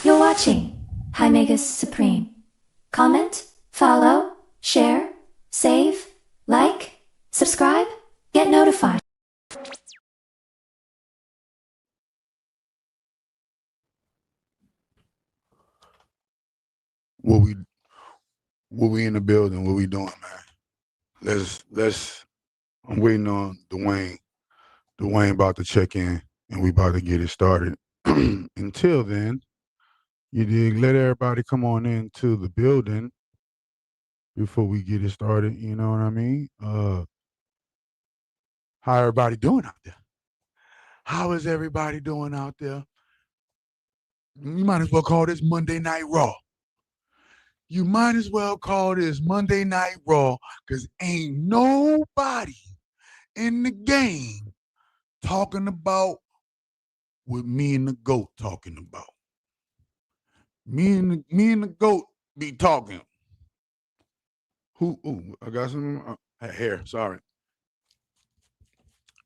You're watching High Megas Supreme. Comment, follow, share, save, like, subscribe, get notified. What we in the building? What we doing, man? Let's. I'm waiting on Dwayne. Dwayne about to check in, and we about to get it started. Until then, you dig? Let everybody come on into the building before we get it started. You know what I mean? How everybody doing out there? How is everybody doing out there? You might as well call this Monday Night Raw. You might as well call this Monday Night Raw because ain't nobody in the game talking about what me and the goat talking about. Me and the goat be talking. Who? Ooh, I got some hair. Sorry.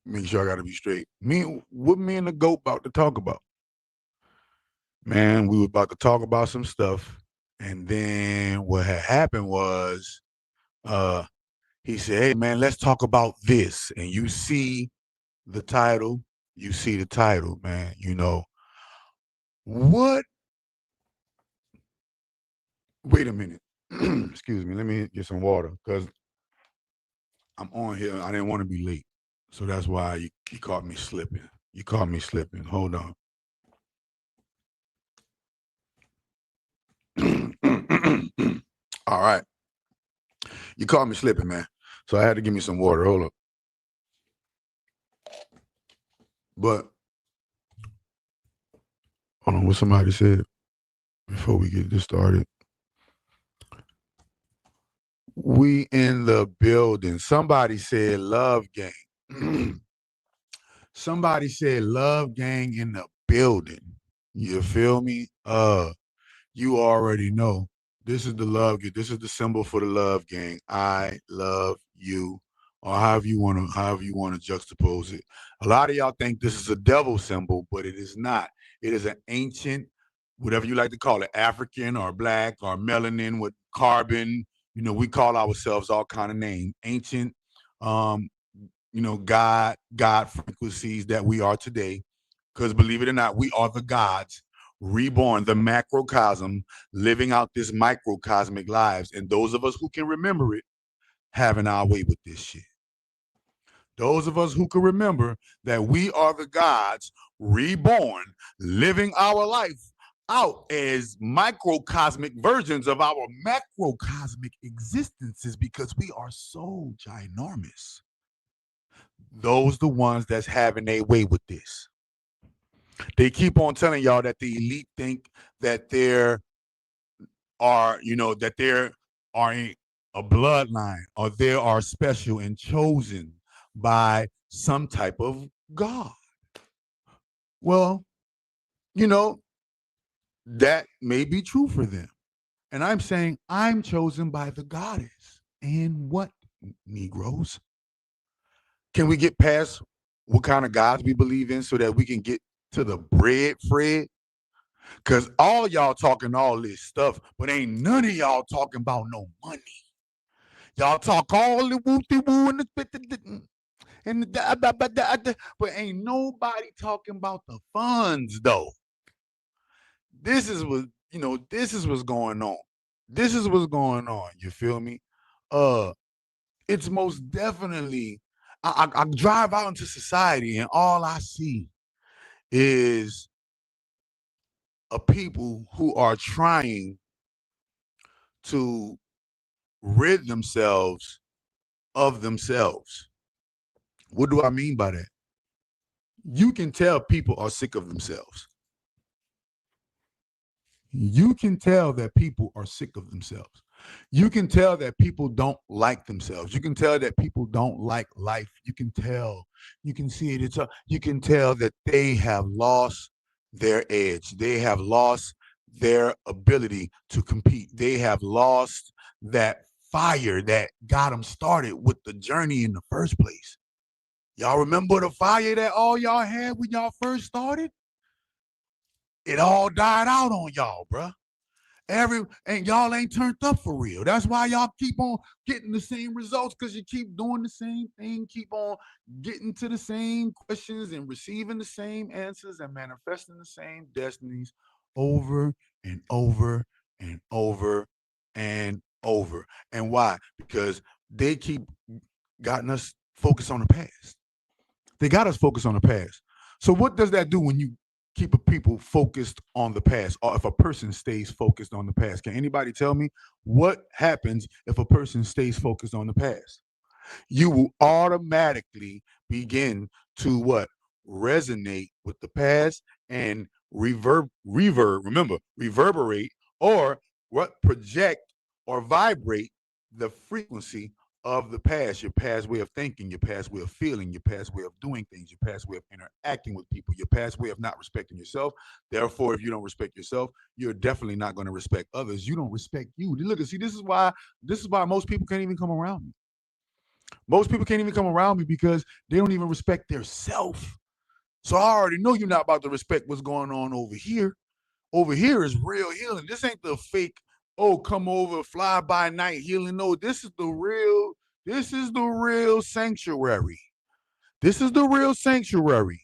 Make sure I got to be straight. What me and the goat about to talk about? Man, we were about to talk about some stuff, and then what had happened was, he said, "Hey, man, let's talk about this." And you see the title. You see the title, man. You know what? Wait a minute. Excuse me. Let me get some water because I'm on here. I didn't want to be late. So that's why you caught me slipping. You caught me slipping. Hold on. All right. You caught me slipping, man. So I had to give me some water. Hold up. But hold on, what somebody said before we get this started. We in the building. Somebody said love gang. Somebody said love gang in the building. You feel me? You already know. This is the love gang. This is the symbol for the love gang. I love you. Or however you want to juxtapose it. A lot of y'all think this is a devil symbol, but it is not. It is an ancient, whatever you like to call it, African or black or melanin with carbon. You know, we call ourselves all kind of names. Ancient, um, God frequencies that we are today. Because believe it or not, we are the gods reborn, the macrocosm, living out this microcosmic lives. And those of us who can remember it, having our way with this shit. Those of us who can remember that we are the gods reborn, living our life out as microcosmic versions of our macrocosmic existences because we are so ginormous. Those the ones that's having their way with this. They keep on telling y'all that the elite think that there are, that there are a bloodline or they are special and chosen by some type of God. Well, you know, that may be true for them. And I'm saying I'm chosen by the goddess. And what, Negroes? Can we get past what kind of gods we believe in so that we can get to the bread, Fred? Because all y'all talking all this stuff, but ain't none of y'all talking about no money. Y'all talk all the whoopty woo and but ain't nobody talking about the funds though. This is what's going on. This is what's going on. You feel me? Uh, it's most definitely. I drive out into society and all I see is a people who are trying to rid themselves of themselves. What do I mean by that? You can tell people are sick of themselves. You can tell that people are sick of themselves. You can tell that people don't like themselves. You can tell that people don't like life. You can tell. You can see it. You can tell that they have lost their edge. They have lost their ability to compete. They have lost that fire that got them started with the journey in the first place. Y'all remember the fire that all y'all had when y'all first started? It all died out on y'all, bruh. And y'all ain't turned up for real. That's why y'all keep on getting the same results, because you keep doing the same thing, keep on getting to the same questions and receiving the same answers and manifesting the same destinies over and over and over and over. And why? Because they keep gotten us focused on the past. They got us focused on the past. So what does that do when you keep a people focused on the past, or if a person stays focused on the past? Can anybody tell me what happens if a person stays focused on the past? You will automatically begin to what? Resonate with the past and reverberate, or what? Project or vibrate the frequency of the past, your past way of thinking, your past way of feeling, your past way of doing things, your past way of interacting with people, your past way of not respecting yourself. Therefore, if you don't respect yourself, you're definitely not going to respect others. You don't respect you. Look, see, this is why most people can't even come around me. Most people can't even come around me because they don't even respect their self. So I already know you're not about to respect what's going on over here. Over here is real healing. This ain't the fake, oh, come over, fly by night healing. No, this is the real sanctuary. This is the real sanctuary.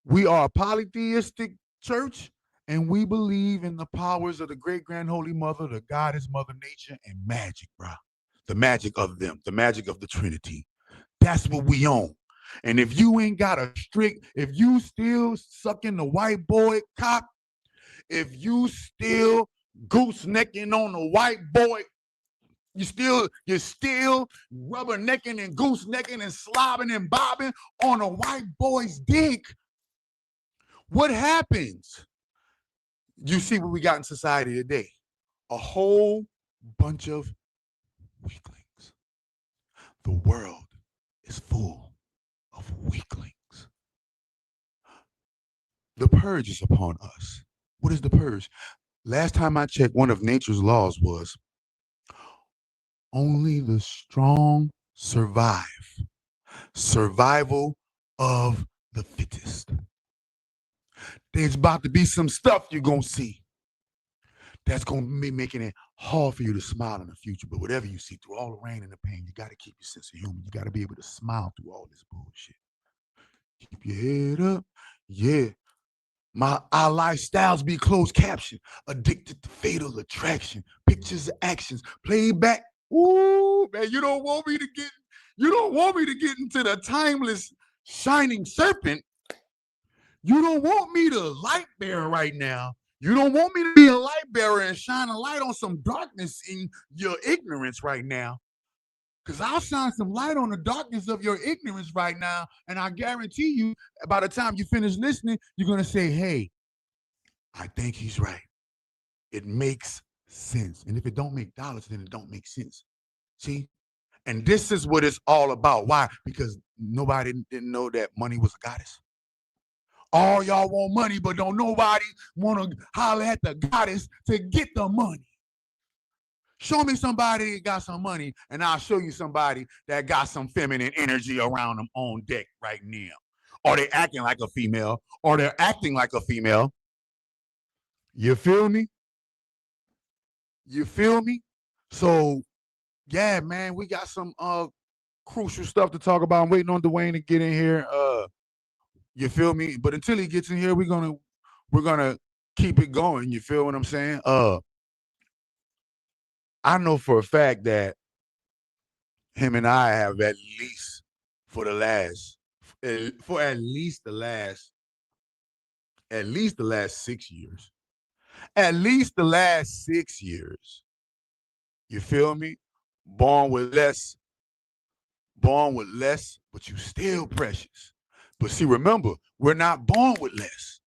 We are a polytheistic church, and we believe in the powers of the great grand holy mother, the goddess, Mother Nature, and magic, bro. The magic of them, the magic of the Trinity. That's what we own. And if you ain't got a strict, if you still sucking the white boy cock, if you still goosenecking on the white boy, you're still rubbernecking and goosenecking and slobbing and bobbing on a white boy's dick, what happens? You see what we got in society today. A whole bunch of weaklings. The world is full of weaklings. The purge is upon us. What is the purge? Last time I checked, one of nature's laws was only the strong survive. Survival of the fittest. There's about to be some stuff you're going to see that's going to be making it hard for you to smile in the future. But whatever you see, through all the rain and the pain, you got to keep your sense of humor. You got to be able to smile through all this bullshit. Keep your head up. Yeah. Our lifestyles be closed caption. Addicted to fatal attraction. Pictures of actions. Playback. Ooh, man, you don't want me to get into the timeless shining serpent. You don't want me to light bear right now. You don't want me to be a light bearer and shine a light on some darkness in your ignorance right now. Because I'll shine some light on the darkness of your ignorance right now. And I guarantee you, by the time you finish listening, you're going to say, hey, I think he's right. It makes sense. And if it don't make dollars, then it don't make sense. See? And this is what it's all about. Why? Because nobody didn't know that money was a goddess. All y'all want money, but don't nobody want to holler at the goddess to get the money. Show me somebody that got some money, and I'll show you somebody that got some feminine energy around them on deck right now. Or they acting like a female, or they're acting like a female. You feel me? You feel me? So, yeah, man, we got some crucial stuff to talk about. I'm waiting on Dwayne to get in here. You feel me? But until he gets in here, we're gonna keep it going. You feel what I'm saying? I know for a fact that him and I have at least for at least the last 6 years. At least the last 6 years. You feel me? Born with less, but you still precious. But see, remember, we're not born with less.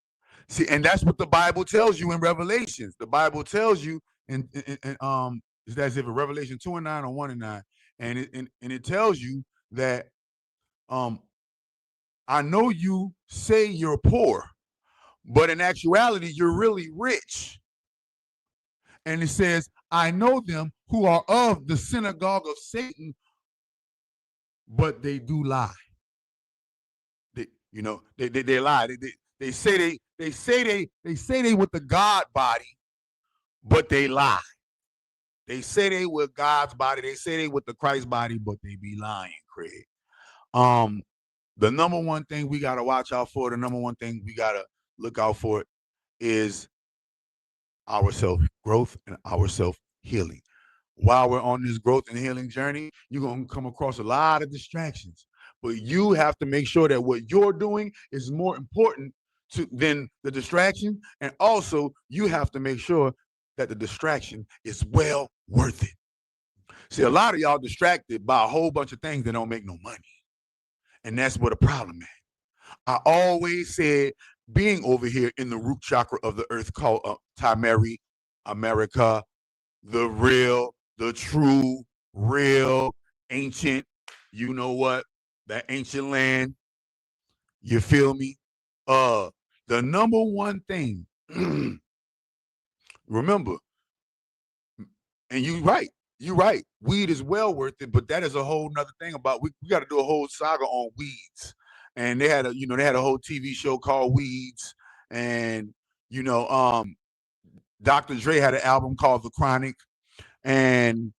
See, and that's what the Bible tells you in Revelations. The Bible tells you in is that if Revelation 2:9 or 1:9, and it tells you that I know you say you're poor, but in actuality, you're really rich. And it says, I know them who are of the synagogue of Satan, but they do lie. They lie. They say they with the God body, but they lie. They say they with God's body. They say they with the Christ body, but they be lying, Craig. The number one thing we gotta watch out for, the number one thing we gotta look out for is our self growth and our self healing. While we're on this growth and healing journey, you're gonna come across a lot of distractions. But you have to make sure that what you're doing is more important than the distraction. And also, you have to make sure that the distraction is well worth it. See, a lot of y'all distracted by a whole bunch of things that don't make no money. And that's where the problem is. I always said being over here in the root chakra of the earth called Tameri, America, the real, the true, real, ancient, you know what, that ancient land, you feel me? The number one thing, remember, and you're right, weed is well worth it, but that is a whole nother thing about, we got to do a whole saga on weeds. And they had a whole TV show called Weeds, and Dr. Dre had an album called The Chronic, and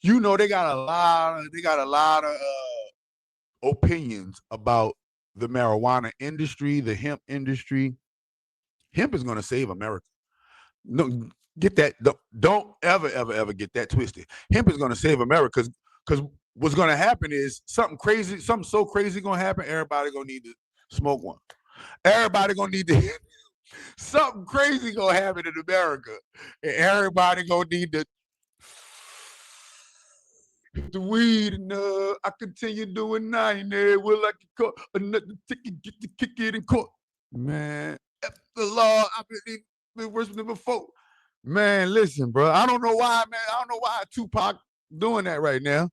they got a lot of opinions about the marijuana industry, the hemp industry. Hemp is going to save America. No, get that. Don't ever get that twisted. Hemp is going to save America because what's going to happen is something so crazy going to happen. Everybody going to need to smoke one. Everybody going to need to something crazy going to happen in America, and everybody going to need to hit the weed, and I continue doing 90. Will I get caught? Another ticket, get the kick it in court. Man, F the law. I've been worse than before. Man, listen, bro. I don't know why, man. I don't know why Tupac doing that right now.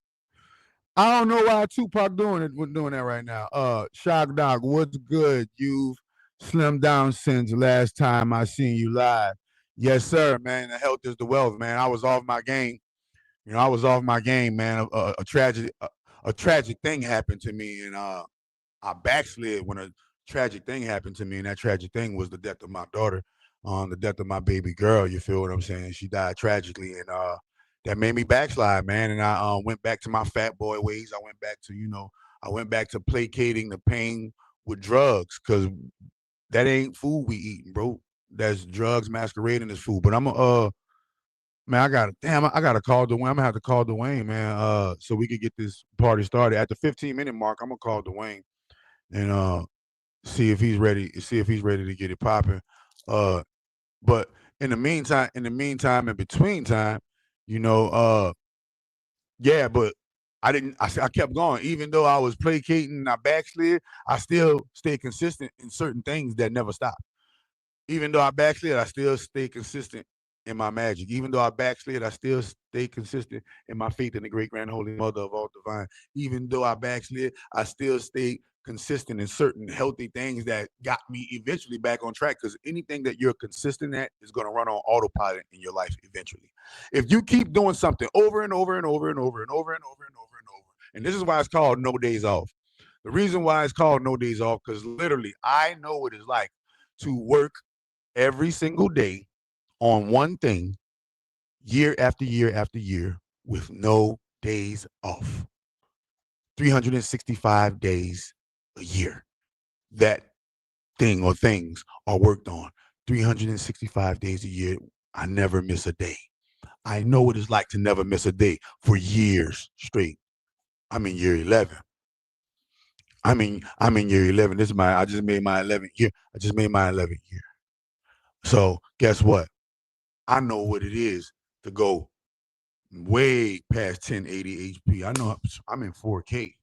I don't know why Tupac doing that right now. Shock Dog, what's good? You've slimmed down since last time I seen you live. Yes, sir, man. The health is the wealth, man. I was off my game. I was off my game, man. A tragic thing happened to me, and I backslid when a tragic thing happened to me, and that tragic thing was the death of my daughter, the death of my baby girl. You feel what I'm saying? She died tragically, and that made me backslide, man. And I went back to my fat boy ways. I went back to placating the pain with drugs, because that ain't food we eating, bro. That's drugs masquerading as food. But man, I gotta call Dwayne. I'm gonna have to call Dwayne, man, so we could get this party started. At the 15-minute mark, I'm gonna call Dwayne and see if he's ready to get it popping. But in the meantime, in between time, yeah, but I kept going. Even though I was placating and I backslid, I still stayed consistent in certain things that never stopped. Even though I backslid, I still stay consistent in my magic. Even though I backslid, I still stay consistent in my faith in the great grand holy mother of all divine. Even though I backslid, I still stay consistent in certain healthy things that got me eventually back on track, because anything that you're consistent at is going to run on autopilot in your life eventually. If you keep doing something over and over and over and over and over and over and over and over, and this is why it's called No Days Off. The reason why it's called No Days Off, because literally I know what it's like to work every single day on one thing, year after year after year, with no days off. 365 days a year. That thing or things are worked on. 365 days a year. I never miss a day. I know what it's like to never miss a day for years straight. I'm in year 11. I'm in year 11. I just made my 11th year. So guess what? I know what it is to go way past 1080 HP. I know I'm in 4K.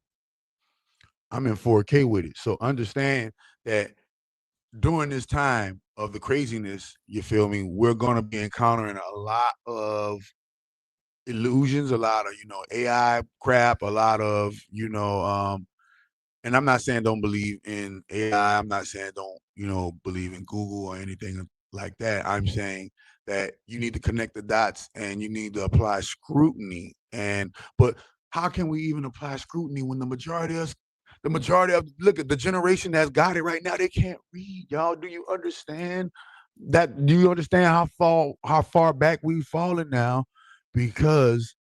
I'm in 4K with it. So understand that during this time of the craziness, you feel me, we're going to be encountering a lot of illusions, a lot of, AI crap, a lot of, and I'm not saying don't believe in AI. I'm not saying don't, believe in Google or anything like that. I'm saying that you need to connect the dots and you need to apply scrutiny. But how can we even apply scrutiny when the majority of us The majority of, look at the generation that's got it right now, they can't read. Y'all, do you understand that? Do you understand how far back we've fallen now? Because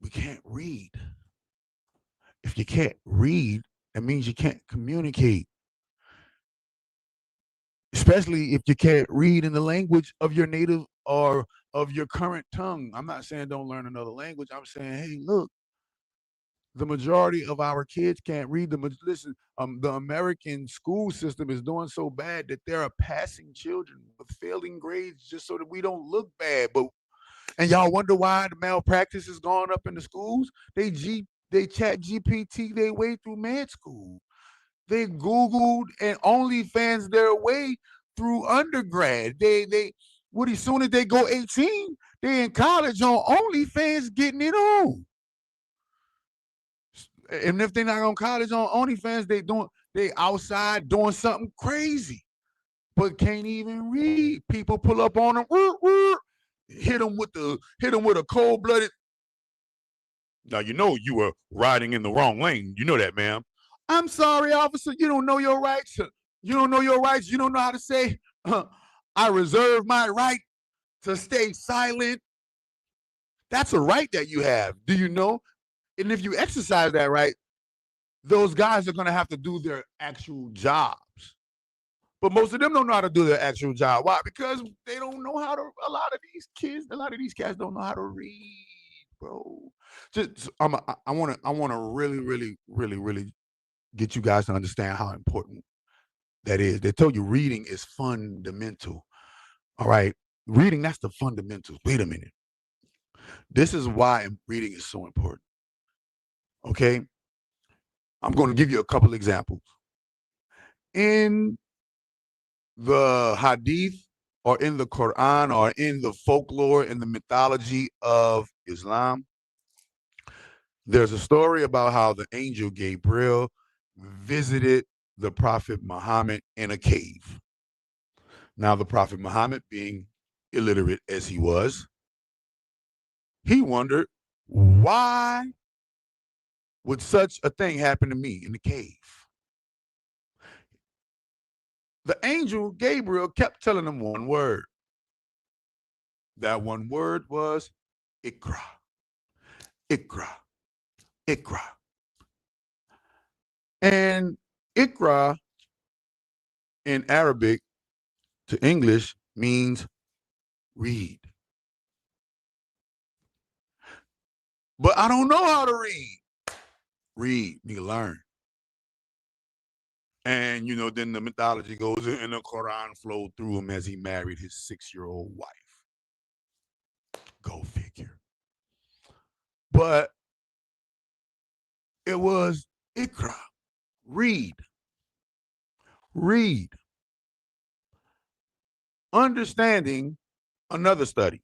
we can't read. If you can't read, that means you can't communicate. Especially if you can't read in the language of your native or of your current tongue. I'm not saying don't learn another language. I'm saying, hey, look, the majority of our kids can't read. Listen, the American school system is doing so bad that there are passing children with failing grades just so that we don't look bad. And y'all wonder why the malpractice is going up in the schools? They chat GPT their way through med school. They Googled and OnlyFans their way through undergrad. As soon as they go 18, they in college on OnlyFans getting it on. And if they're not on college on OnlyFans, they outside doing something crazy, but can't even read. People pull up on them, hit them with a cold-blooded. Now you know you were riding in the wrong lane. You know that, ma'am. I'm sorry, officer. You don't know your rights. You don't know your rights. You don't know how to say, I reserve my right to stay silent. That's a right that you have. Do you know? And if you exercise that right, those guys are going to have to do their actual jobs. But most of them don't know how to do their actual job. Why? Because they don't know how to. A lot of these cats don't know how to read, bro. I want to really, really, really, really get you guys to understand how important that is. They tell you reading is fundamental. All right, reading, that's the fundamentals. Wait a minute. This is why reading is so important. Okay, I'm going to give you a couple examples. In the Hadith, or in the Quran, or in the folklore, in the mythology of Islam, there's a story about how the angel Gabriel visited the Prophet Muhammad in a cave. Now, the Prophet Muhammad, being illiterate as he was, he wondered, why would such a thing happen to me in the cave? The angel Gabriel kept telling him one word. That one word was Iqra. Iqra. Iqra. And Iqra in Arabic to English means read. But I don't know how to read. Read, you learn. And, then the mythology goes and the Quran flowed through him as he married his 6-year-old wife. Go figure. But it was Iqra. Read. Read. Understanding another study.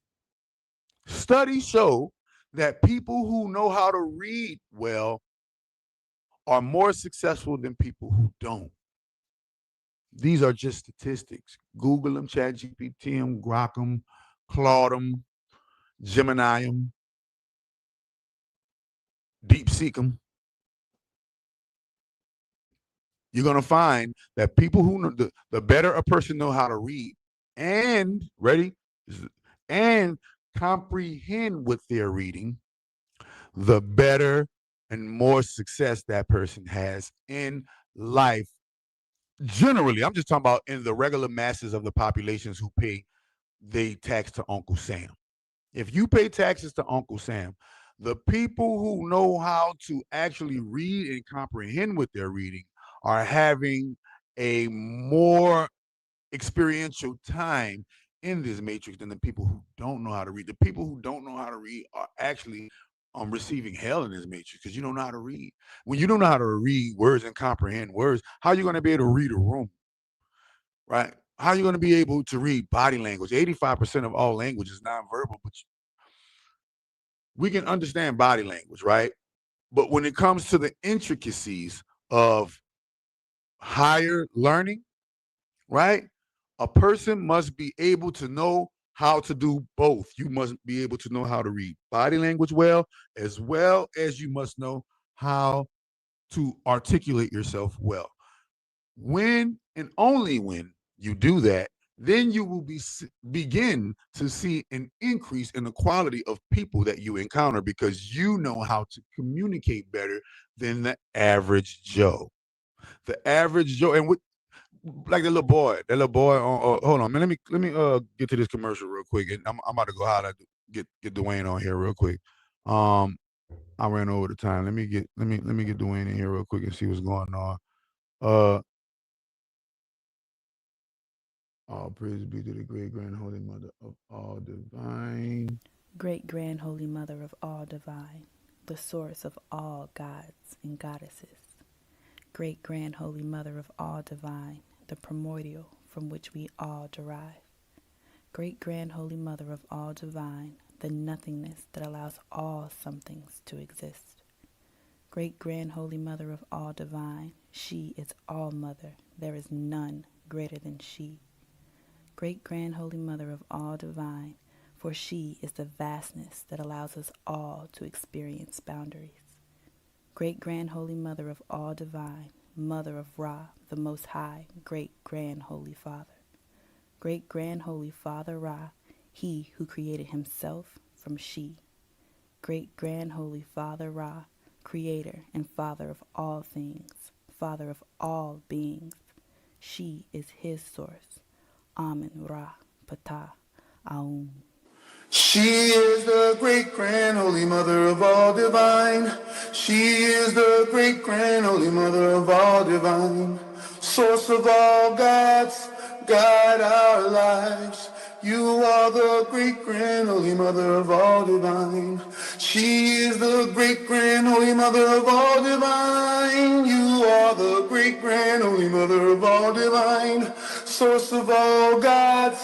Studies show that people who know how to read well are more successful than people who don't. These are just statistics. Google them, ChatGPT them, Grok them, Claude them, Gemini them, DeepSeek them. You're going to find that people who know, the better a person know how to read and, ready, and comprehend what they're reading, the better and more success that person has in life. Generally, I'm just talking about in the regular masses of the populations who pay they tax to Uncle Sam. If you pay taxes to Uncle Sam, the people who know how to actually read and comprehend what they're reading are having a more experiential time in this matrix than the people who don't know how to read. The people who don't know how to read are actually receiving hell in this matrix because you don't know how to read. When you don't know how to read words and comprehend words, how are you going to be able to read a room? Right? How are you going to be able to read body language? 85% of all language is nonverbal, but we can understand body language, right? But when it comes to the intricacies of higher learning, right? A person must be able to know how to do both. You must be able to know how to read body language well as you must know how to articulate yourself well. When and only when you do that, then you will begin to see an increase in the quality of people that you encounter because you know how to communicate better than the average Joe. The average Joe, and what, like that little boy. Hold on, man. Let me get to this commercial real quick, and I'm about to go holler get Dwayne on here real quick. Um, I ran over the time. Let me get Dwayne in here real quick and see what's going on. Uh, all praise be to the great grand holy mother of all divine. Great grand holy mother of all divine, the source of all gods and goddesses. Great grand holy mother of all divine, the primordial from which we all derive. Great grand holy mother of all divine, the nothingness that allows all somethings to exist. Great grand holy mother of all divine, she is all mother, there is none greater than she. Great grand holy mother of all divine, for she is the vastness that allows us all to experience boundaries. Great grand holy mother of all divine, mother of Ra, the most high, great grand holy father. Great grand holy father Ra, he who created himself from she. Great grand holy father Ra, creator and father of all things, father of all beings. She is his source. Amen Ra Ptah Aum. She is the great grand holy mother of all divine. She is the great grand holy mother of all divine. Source of all gods, guide our lives. You are the great grand holy mother of all divine. She is the great grand holy mother of all divine. You are the great grand holy mother of all divine. Source of all gods,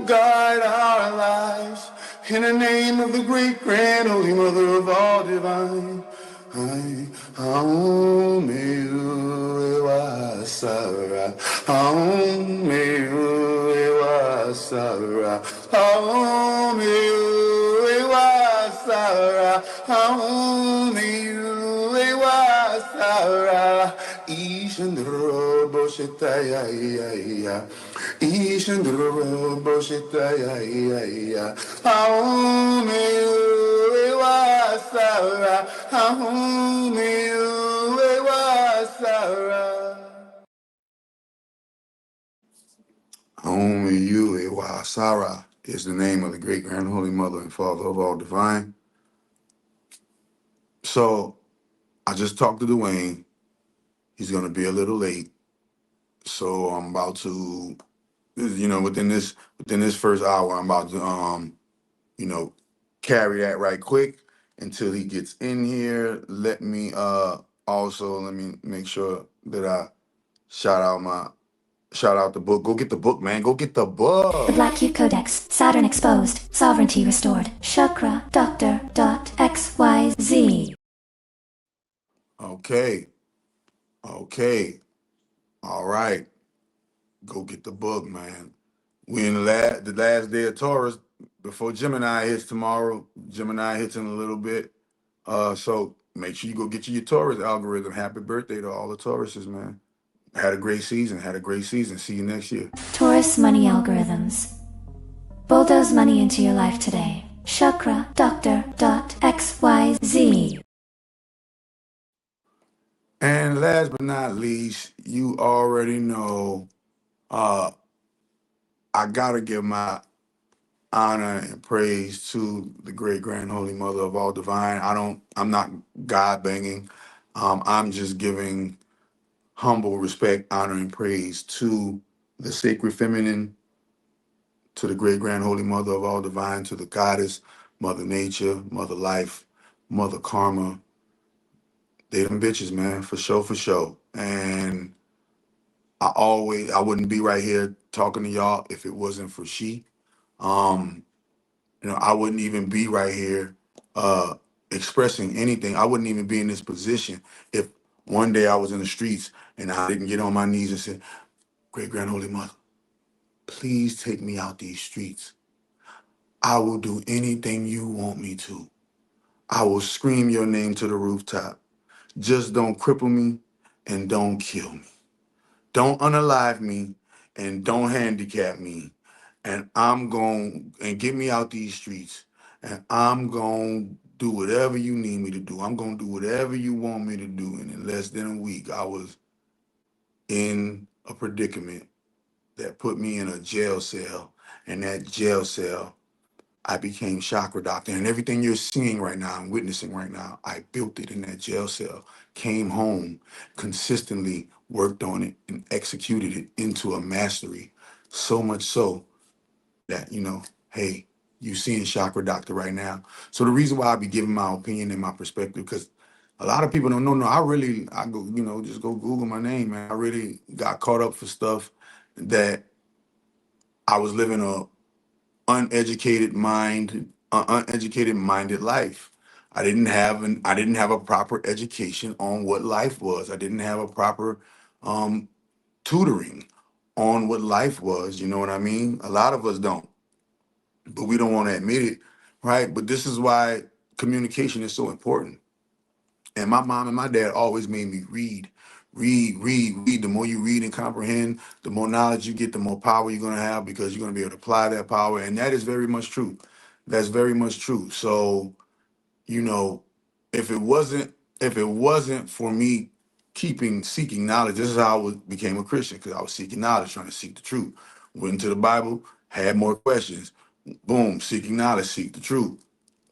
guide our lives. In the name of the great grand holy mother of all divine. Sara, Sara, Sara, Ishandro Boshetaya, Ishandro Boshetaya, Sara, Sara. Sara is the name of the great grand holy mother and father of all divine. So I just talked to Dwayne. He's gonna be a little late. So I'm about to, within this first hour, I'm about to carry that right quick until he gets in here. Let me make sure that I shout out the book. Go get the book, man. Go get the book. The Black Cube Codex, Saturn exposed, sovereignty restored, Chakra Doctor XYZ. Okay. All right. Go get the book, man. We in the last day of Taurus before Gemini hits tomorrow. Gemini hits in a little bit. So make sure you go get your Taurus algorithm. Happy birthday to all the Tauruses, man. Had a great season. See you next year. Taurus money algorithms. Bulldoze money into your life today. Chakra Doctor XYZ. And last but not least, you already know, I gotta give my honor and praise to the great grand holy mother of all divine. I'm not God banging. I'm just giving humble respect, honor, and praise to the sacred feminine, to the great grand holy mother of all divine, to the goddess, Mother Nature, Mother Life, Mother Karma. They them bitches, man, for sure. And I wouldn't be right here talking to y'all if it wasn't for she. Um, I wouldn't even be right here expressing anything. I wouldn't even be in this position if one day I was in the streets and I didn't get on my knees and say, Great Grand Holy Mother, please take me out these streets. I will do anything you want me to. I will scream your name to the rooftop. Just don't cripple me and don't kill me. Don't unalive me and don't handicap me. And I'm going and get me out these streets. And I'm going to do whatever you need me to do. I'm going to do whatever you want me to do. And in less than a week, I was in a predicament that put me in a jail cell. And that jail cell, I became chakra doctor. And everything you're seeing right now and witnessing right now, I built it in that jail cell, came home, consistently worked on it and executed it into a mastery. So much so that, hey, you seeing chakra doctor right now. So the reason why I be giving my opinion and my perspective, because a lot of people don't know. No, I go, just go Google my name, man. I really got caught up for stuff that I was living a uneducated minded life. I didn't have a proper education on what life was. I didn't have a proper um, tutoring on what life was. You know what I mean? A lot of us don't, but we don't want to admit it, right? But this is why communication is so important. And my mom and my dad always made me read, read, read, read. The more you read and comprehend, the more knowledge you get, the more power you're going to have because you're going to be able to apply that power. And that is very much true. That's very much true. So, you know, if it wasn't if it wasn't for me seeking knowledge, this is how became a Christian because I was seeking knowledge, trying to seek the truth. Went into the Bible, had more questions. Boom, seeking knowledge, seek the truth.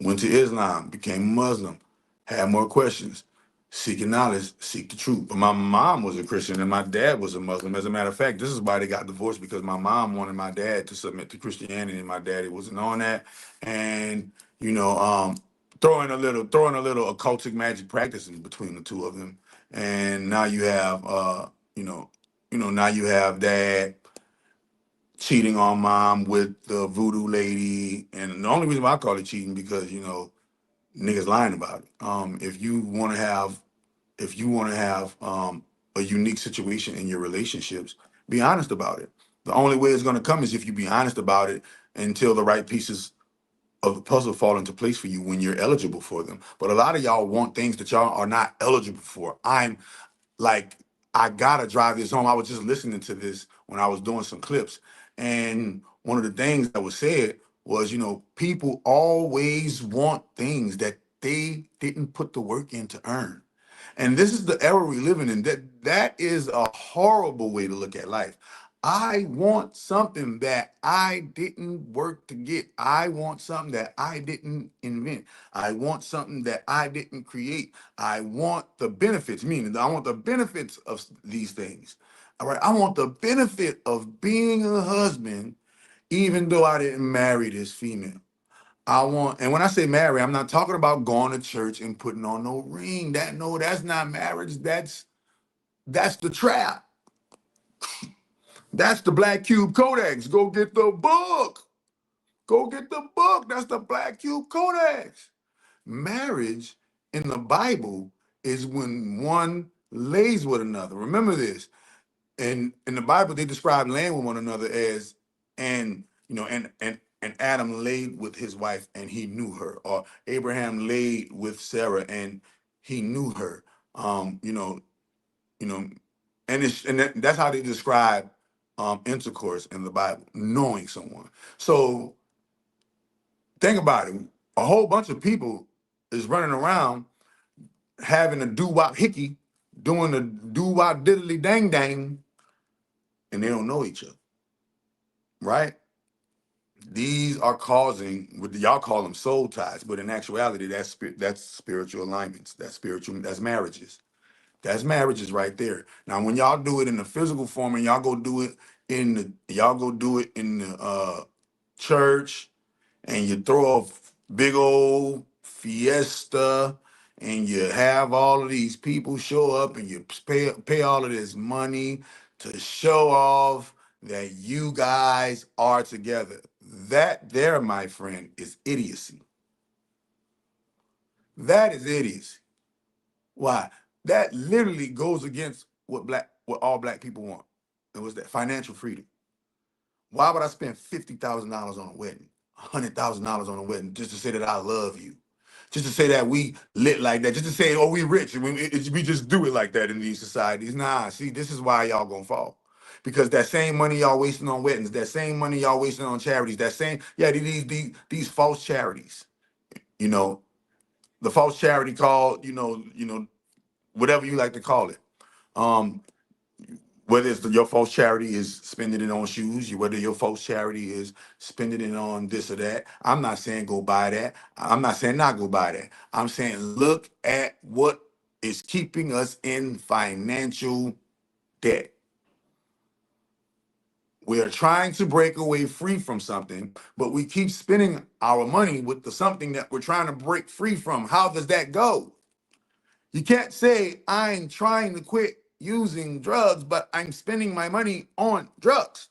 Went to Islam, became Muslim, had more questions. Seeking knowledge, seek the truth. But my mom was a Christian and my dad was a Muslim. As a matter of fact, this is why they got divorced because my mom wanted my dad to submit to Christianity and my daddy wasn't on that. And you know, throwing a little occultic magic practices between the two of them. And now you have you know, now you have dad cheating on mom with the voodoo lady. And the only reason why I call it cheating because, niggas lying about it. If you want to have a unique situation in your relationships, be honest about it. The only way it's going to come is if you be honest about it until the right pieces of the puzzle fall into place for you when you're eligible for them. But a lot of y'all want things that y'all are not eligible for. I'm like, I gotta drive this home. I was just listening to this when I was doing some clips, and one of the things that was said was, people always want things that they didn't put the work in to earn. And this is the era we live in, and that is a horrible way to look at life. I want something that I didn't work to get. I want something that I didn't invent. I want something that I didn't create. I want the benefits, meaning I want the benefits of these things. All right. I want the benefit of being a husband, even though I didn't marry this female. And when I say marry, I'm not talking about going to church and putting on no ring. That's not marriage. That's the trap. That's the Black Cube Codex. Go get the book. Go get the book. That's the Black Cube Codex. Marriage in the Bible is when one lays with another. Remember this. And in the Bible, they describe laying with one another as, and Adam laid with his wife and he knew her, or Abraham laid with Sarah and he knew her. Um, you know, you know, that's how they describe intercourse in the Bible, knowing someone. So think about it. A whole bunch of people is running around having a doo-wop hickey, doing a doo-wop diddly dang dang, and they don't know each other, right? These are causing what y'all call them soul ties, but in actuality, that's spiritual alignments. That's marriages. That's marriages right there. Now, when y'all do it in the physical form, and y'all go do it in the church, and you throw a big old fiesta, and you have all of these people show up, and you pay all of this money to show off that you guys are together. That there, my friend, is idiocy. That is idiocy. Why? That literally goes against what all black people want. It was that financial freedom. Why would I spend $50,000 on a wedding, $100,000 on a wedding just to say that I love you? just to say that we lit like that, just to say, oh, we rich, and we just do it like that in these societies. Nah, see, this is why y'all gonna fall. Because that same money y'all wasting on weddings, that same money y'all wasting on charities, that same, yeah, these false charities, you know, the false charity called, whatever you like to call it. Um, whether it's your false charity is spending it on shoes, whether your false charity is spending it on this or that. I'm not saying go buy that. I'm not saying not go buy that. I'm saying look at what is keeping us in financial debt. We are trying to break away free from something, but we keep spending our money with the something that we're trying to break free from. How does that go? You can't say I'm trying to quit using drugs, but I'm spending my money on drugs.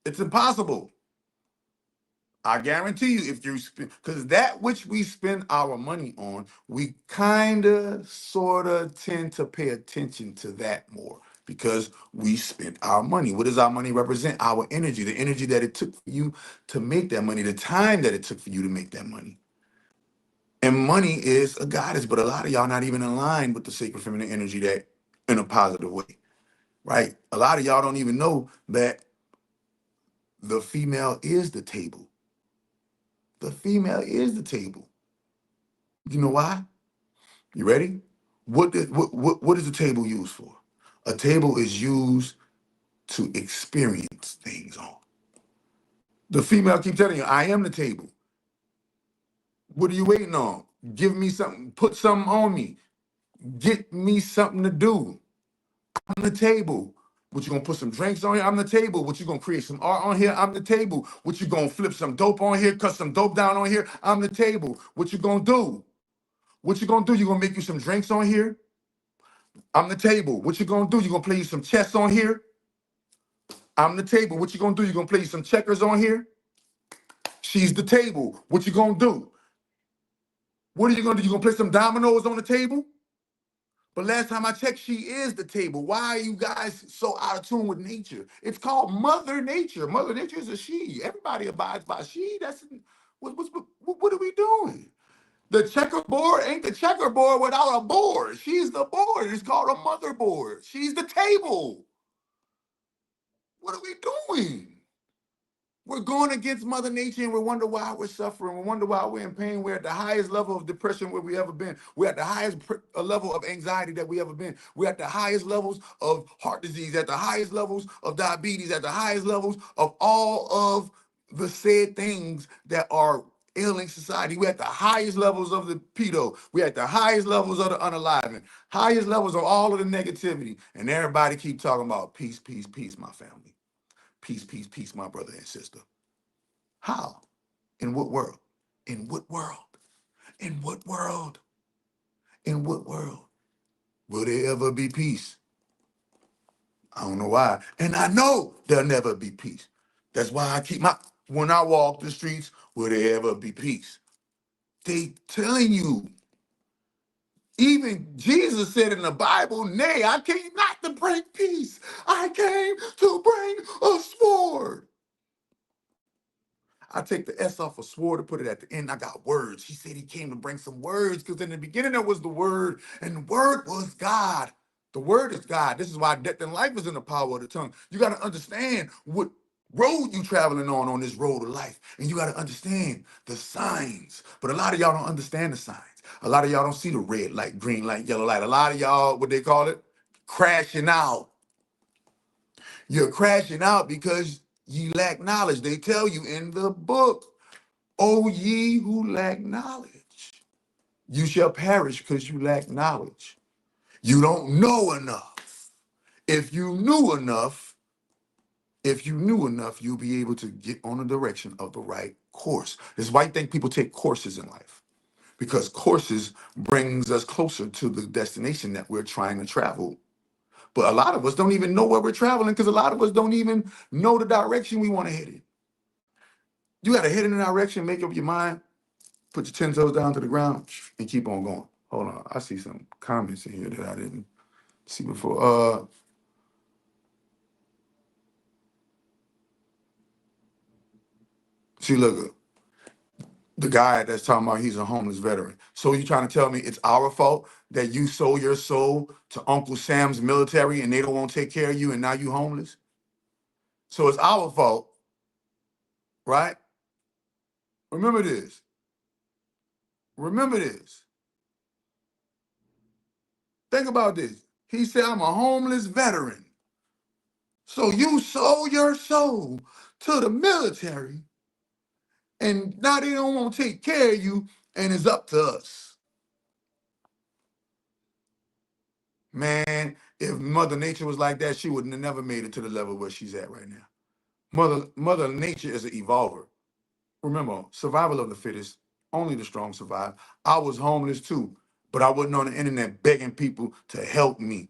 It's impossible. I guarantee you, if you spend, because that which we spend our money on, we kind of, sort of tend to pay attention to that more because we spent our money. What does our money represent? Our energy, the energy that it took for you to make that money, the time that it took for you to make that money. And money is a goddess, but a lot of y'all not even aligned with the sacred feminine energy that in a positive way, right? A lot of y'all don't even know that the female is the table. The female is the table. You know why? You ready? What is the table used for? A table is used to experience things on. The female keep telling you, I am the table. What are you waiting on? Give me something, put something on me. Get me something to do. I'm the table. What, you gonna put some drinks on here? I'm the table. What, you gonna create some art on here? I'm the table. What, you gonna flip some dope on here? Cut some dope down on here? I'm the table. What you gonna do? What you gonna do? You gonna make you some drinks on here? I'm the table. What you gonna do? You gonna play you some chess on here? I'm the table. What you gonna do? You gonna play you some checkers on here? She's the table. What you gonna do? What are you gonna do? You gonna play some dominoes on the table? But last time I checked, she is the table. Why are you guys so out of tune with nature? It's called Mother Nature. Mother Nature is a she. Everybody abides by she. That's what are we doing? The checkerboard ain't the checkerboard without a board. She's the board. It's called a motherboard. She's the table. What are we doing? We're going against Mother Nature and we wonder why we're suffering. We wonder why we're in pain. We're at the highest level of depression where we ever been. We're at the highest level of anxiety that we ever been. We're at the highest levels of heart disease, at the highest levels of diabetes, at the highest levels of all of the said things that are ailing society. We're at the highest levels of the pedo. We're at the highest levels of the unaliving, highest levels of all of the negativity. And everybody keep talking about peace, peace, peace, my family. Peace, peace, peace, my brother and sister. How? In what world? In what world? In what world? In what world? Will there ever be peace? I don't know why. And I know there'll never be peace. That's why I keep when I walk the streets, will there ever be peace? They telling you. Even Jesus said in the Bible, nay, I came not to bring peace. I came to bring a sword. I take the S off of sword to put it at the end. I got words. He said he came to bring some words because in the beginning there was the word, and the word was God. The word is God. This is why death and life is in the power of the tongue. You got to understand what road you traveling on this road of life. And you got to understand the signs. But a lot of y'all don't understand the signs. A lot of y'all don't see the red light, green light, yellow light. A lot of y'all, what they call it, crashing out. You're crashing out because ye lack knowledge. They tell you in the book, O ye who lack knowledge, you shall perish because you lack knowledge. You don't know enough. If you knew enough, you'll be able to get on the direction of the right course. This is why I think people take courses in life, because courses brings us closer to the destination that we're trying to travel. But a lot of us don't even know where we're traveling because a lot of us don't even know the direction we want to head in. You got to head in the direction, make up your mind, put your 10 toes down to the ground, and keep on going. Hold on, I see some comments in here that I didn't see before. See, look, The guy that's talking about he's a homeless veteran. So you trying to tell me it's our fault that you sold your soul to Uncle Sam's military and they don't want to take care of you and now you homeless? So it's our fault, right? Remember this. Remember this. Think about this. He said, I'm a homeless veteran. So you sold your soul to the military and now they don't want to take care of you and it's up to us. Man, if Mother Nature was like that, she would have never made it to the level where she's at right now. Mother Nature is an evolver. Remember, survival of the fittest, only the strong survive. I was homeless too, but I wasn't on the internet begging people to help me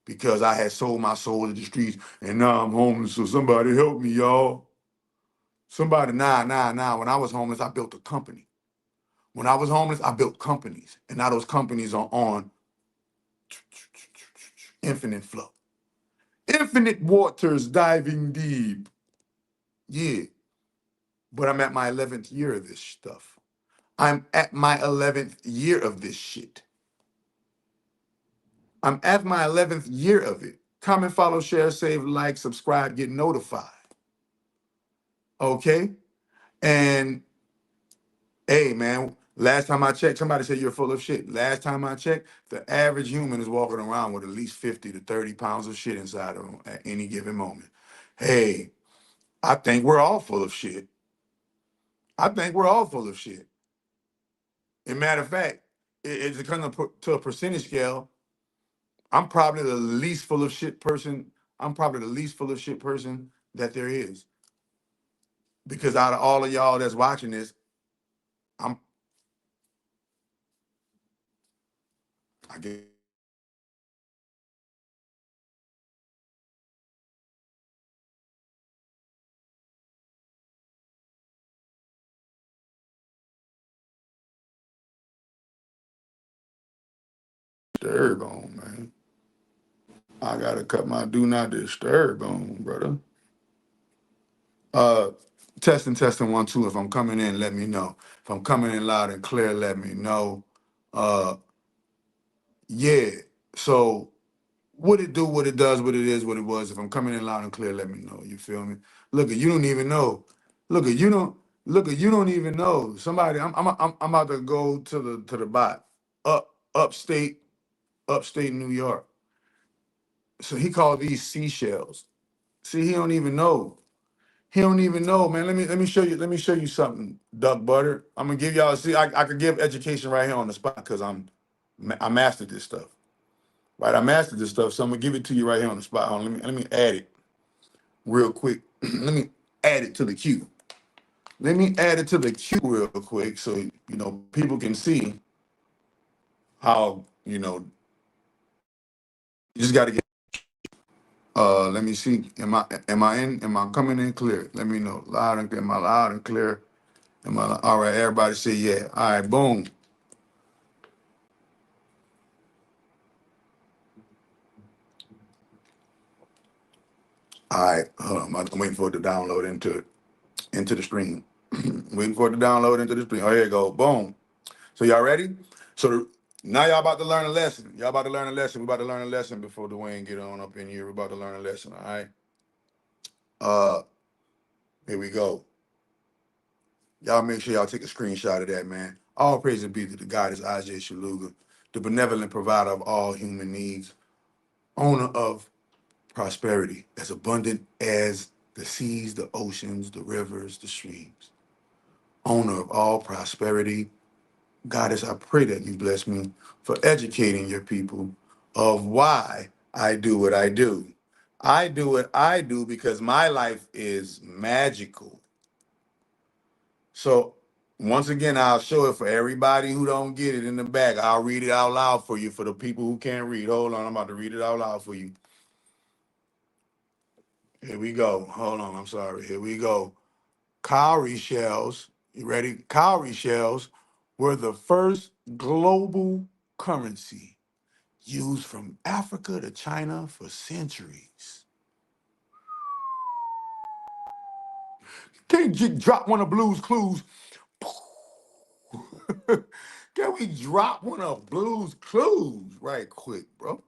because I had sold my soul to the streets and now I'm homeless, so somebody help me, y'all. Somebody, nah. When I was homeless, I built a company. When I was homeless, I built companies, and now those companies are on infinite flow. Infinite waters diving deep. Yeah, but I'm at my 11th year of this stuff. I'm at my 11th year of this shit. I'm at my 11th year of it. Comment, follow, share, save, like, subscribe, get notified. Okay? And hey, man, last time I checked, somebody said you're full of shit. Last time I checked, the average human is walking around with at least 50 to 30 pounds of shit inside of them at any given moment. Hey, I think we're all full of shit. I think we're all full of shit. As a matter of fact, it's kind of to a percentage scale. I'm probably the least full of shit person. I'm probably the least full of shit person that there is. Because out of all of y'all that's watching this, I get disturb on, man. I gotta cut my do not disturb on, brother. Uh, testing 1 2. If I'm coming in, let me know. If I'm coming in loud and clear, let me know. Uh, yeah. So what it do, what it does, what it is, what it was. If I'm coming in loud and clear, let me know. You feel me? Look, you don't even know. Look, you don't. Look, you don't even know. Somebody, I'm about to go to the bot upstate New York. So he called these seashells. See, he don't even know. He don't even know, man. Let me show you. Let me show you something, Duck Butter. I'm gonna give y'all. See, I could give education right here on the spot because I mastered this stuff. Right, I mastered this stuff, so I'm gonna give it to you right here on the spot. Hold on, let me add it real quick. Let me add it to the queue. Let me add it to the queue real quick so people can see how you just got to get. Let me see. Am I coming in clear? Let me know. Loud and clear. Am I loud and clear? All right? Everybody say yeah. All right. Boom. All right. Hold on. I'm waiting for it to download into the stream. Waiting for it to download into the stream. Oh, here you go. Boom. So y'all ready? Now y'all about to learn a lesson. Y'all about to learn a lesson. We about to learn a lesson before Dwayne get on up in here. We're about to learn a lesson. All right. Uh, here we go. Y'all make sure y'all take a screenshot of that, man. All praise be to the God is Ajay Shaluga, the benevolent provider of all human needs, owner of prosperity as abundant as the seas, the oceans, the rivers, the streams. Owner of all prosperity. Goddess, I pray that you bless me for educating your people of why I do what I do. I do what I do because my life is magical. So once again, I'll show it for everybody who don't get it in the back. I'll read it out loud for you for the people who can't read. Hold on, I'm about to read it out loud for you. Here we go. Hold on, I'm sorry. Here we go. Cowrie shells, you ready? Cowrie shells were the first global currency used from Africa to China for centuries. Can't drop one of Blue's Clues. Can we drop one of Blues Clues right quick, bro?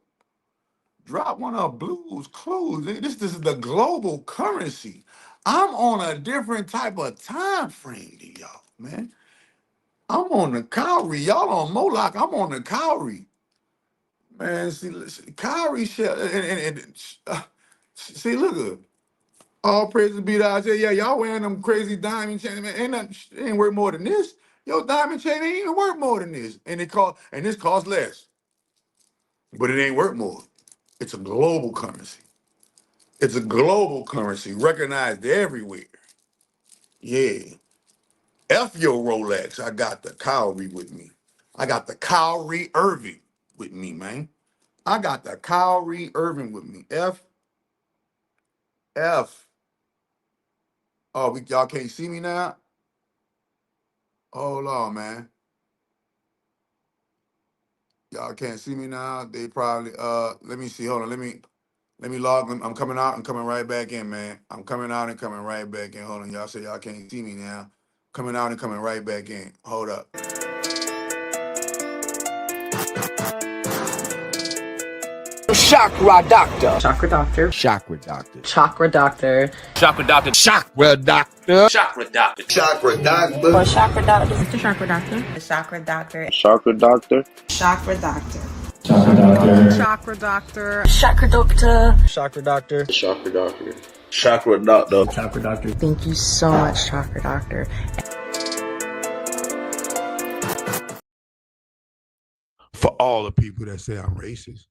Drop one of Blues Clues. This is the global currency. I'm on a different type of time frame than y'all, man. I'm on the Cowrie. Y'all on Moloch. I'm on the Cowrie. Man, see, listen, Cowrie shell see, look good. All praises be to Isaiah. Yeah, y'all wearing them crazy diamond chains, man. Ain't worth more than this. Your diamond chain ain't even worth more than this. And this costs less. But it ain't worth more. It's a global currency. It's a global currency recognized everywhere. Yeah. F your Rolex. I got the Cowrie with me. I got the Cowrie Irving with me, man. I got the Cowrie Irving with me. F. Oh, y'all can't see me now? Hold on, man. Y'all can't see me now. They probably let me see. Hold on. Let me log in. I'm coming out and coming right back in, man. I'm coming out and coming right back in. Hold on. Y'all say y'all can't see me now. Coming out and coming right back in. Hold up. Chakra Doctor. Chakra Doctor. Chakra Doctor. Chakra Doctor. Chakra Doctor. Chakra Doctor. Chakra Doctor. Chakra Doctor. Or Chakra Doctor. The Chakra Doctor. The Chakra Doctor. Chakra Doctor. Chakra Doctor. Chakra Doctor. Chakra Doctor. Chakra Doctor. Chakra Doctor. Chakra Doctor. Chakra Doctor. Chakra Doctor. Thank you so much, Chakra Doctor. For all the people that say I'm racist.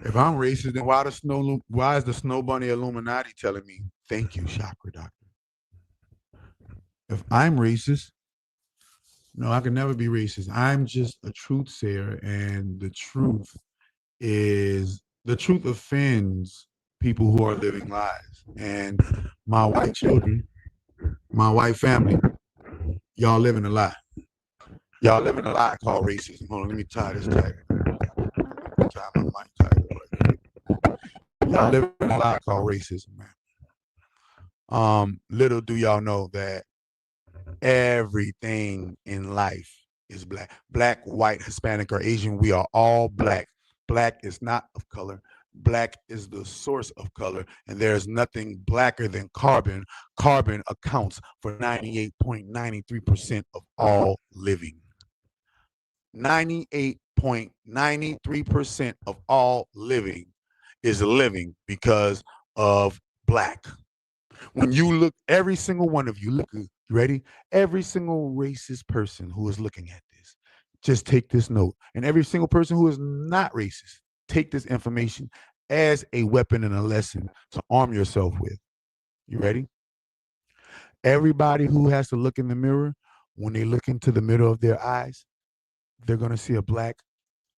If I'm racist, then why is the Snow Bunny Illuminati telling me, thank you, Chakra Doctor? If I'm racist, no, I can never be racist. I'm just a truth sayer, and the truth offends people who are living lies. And my white children, my white family, y'all living a lie. Y'all living a lie called racism. Hold on, let me tie this tag. Tie my mic tag. Y'all living a lie called racism, man. Little do y'all know that everything in life is black. Black, white, Hispanic, or Asian, we are all black. Black is not of color. Black is the source of color, and there is nothing blacker than carbon. Carbon accounts for 98.93% of all living. 98.93% of all living is living because of black. When you look, every single one of you, look, you ready? Every single racist person who is looking at this, just take this note. And every single person who is not racist, take this information as a weapon and a lesson to arm yourself with. You ready? Everybody who has to look in the mirror, when they look into the middle of their eyes, they're going to see a black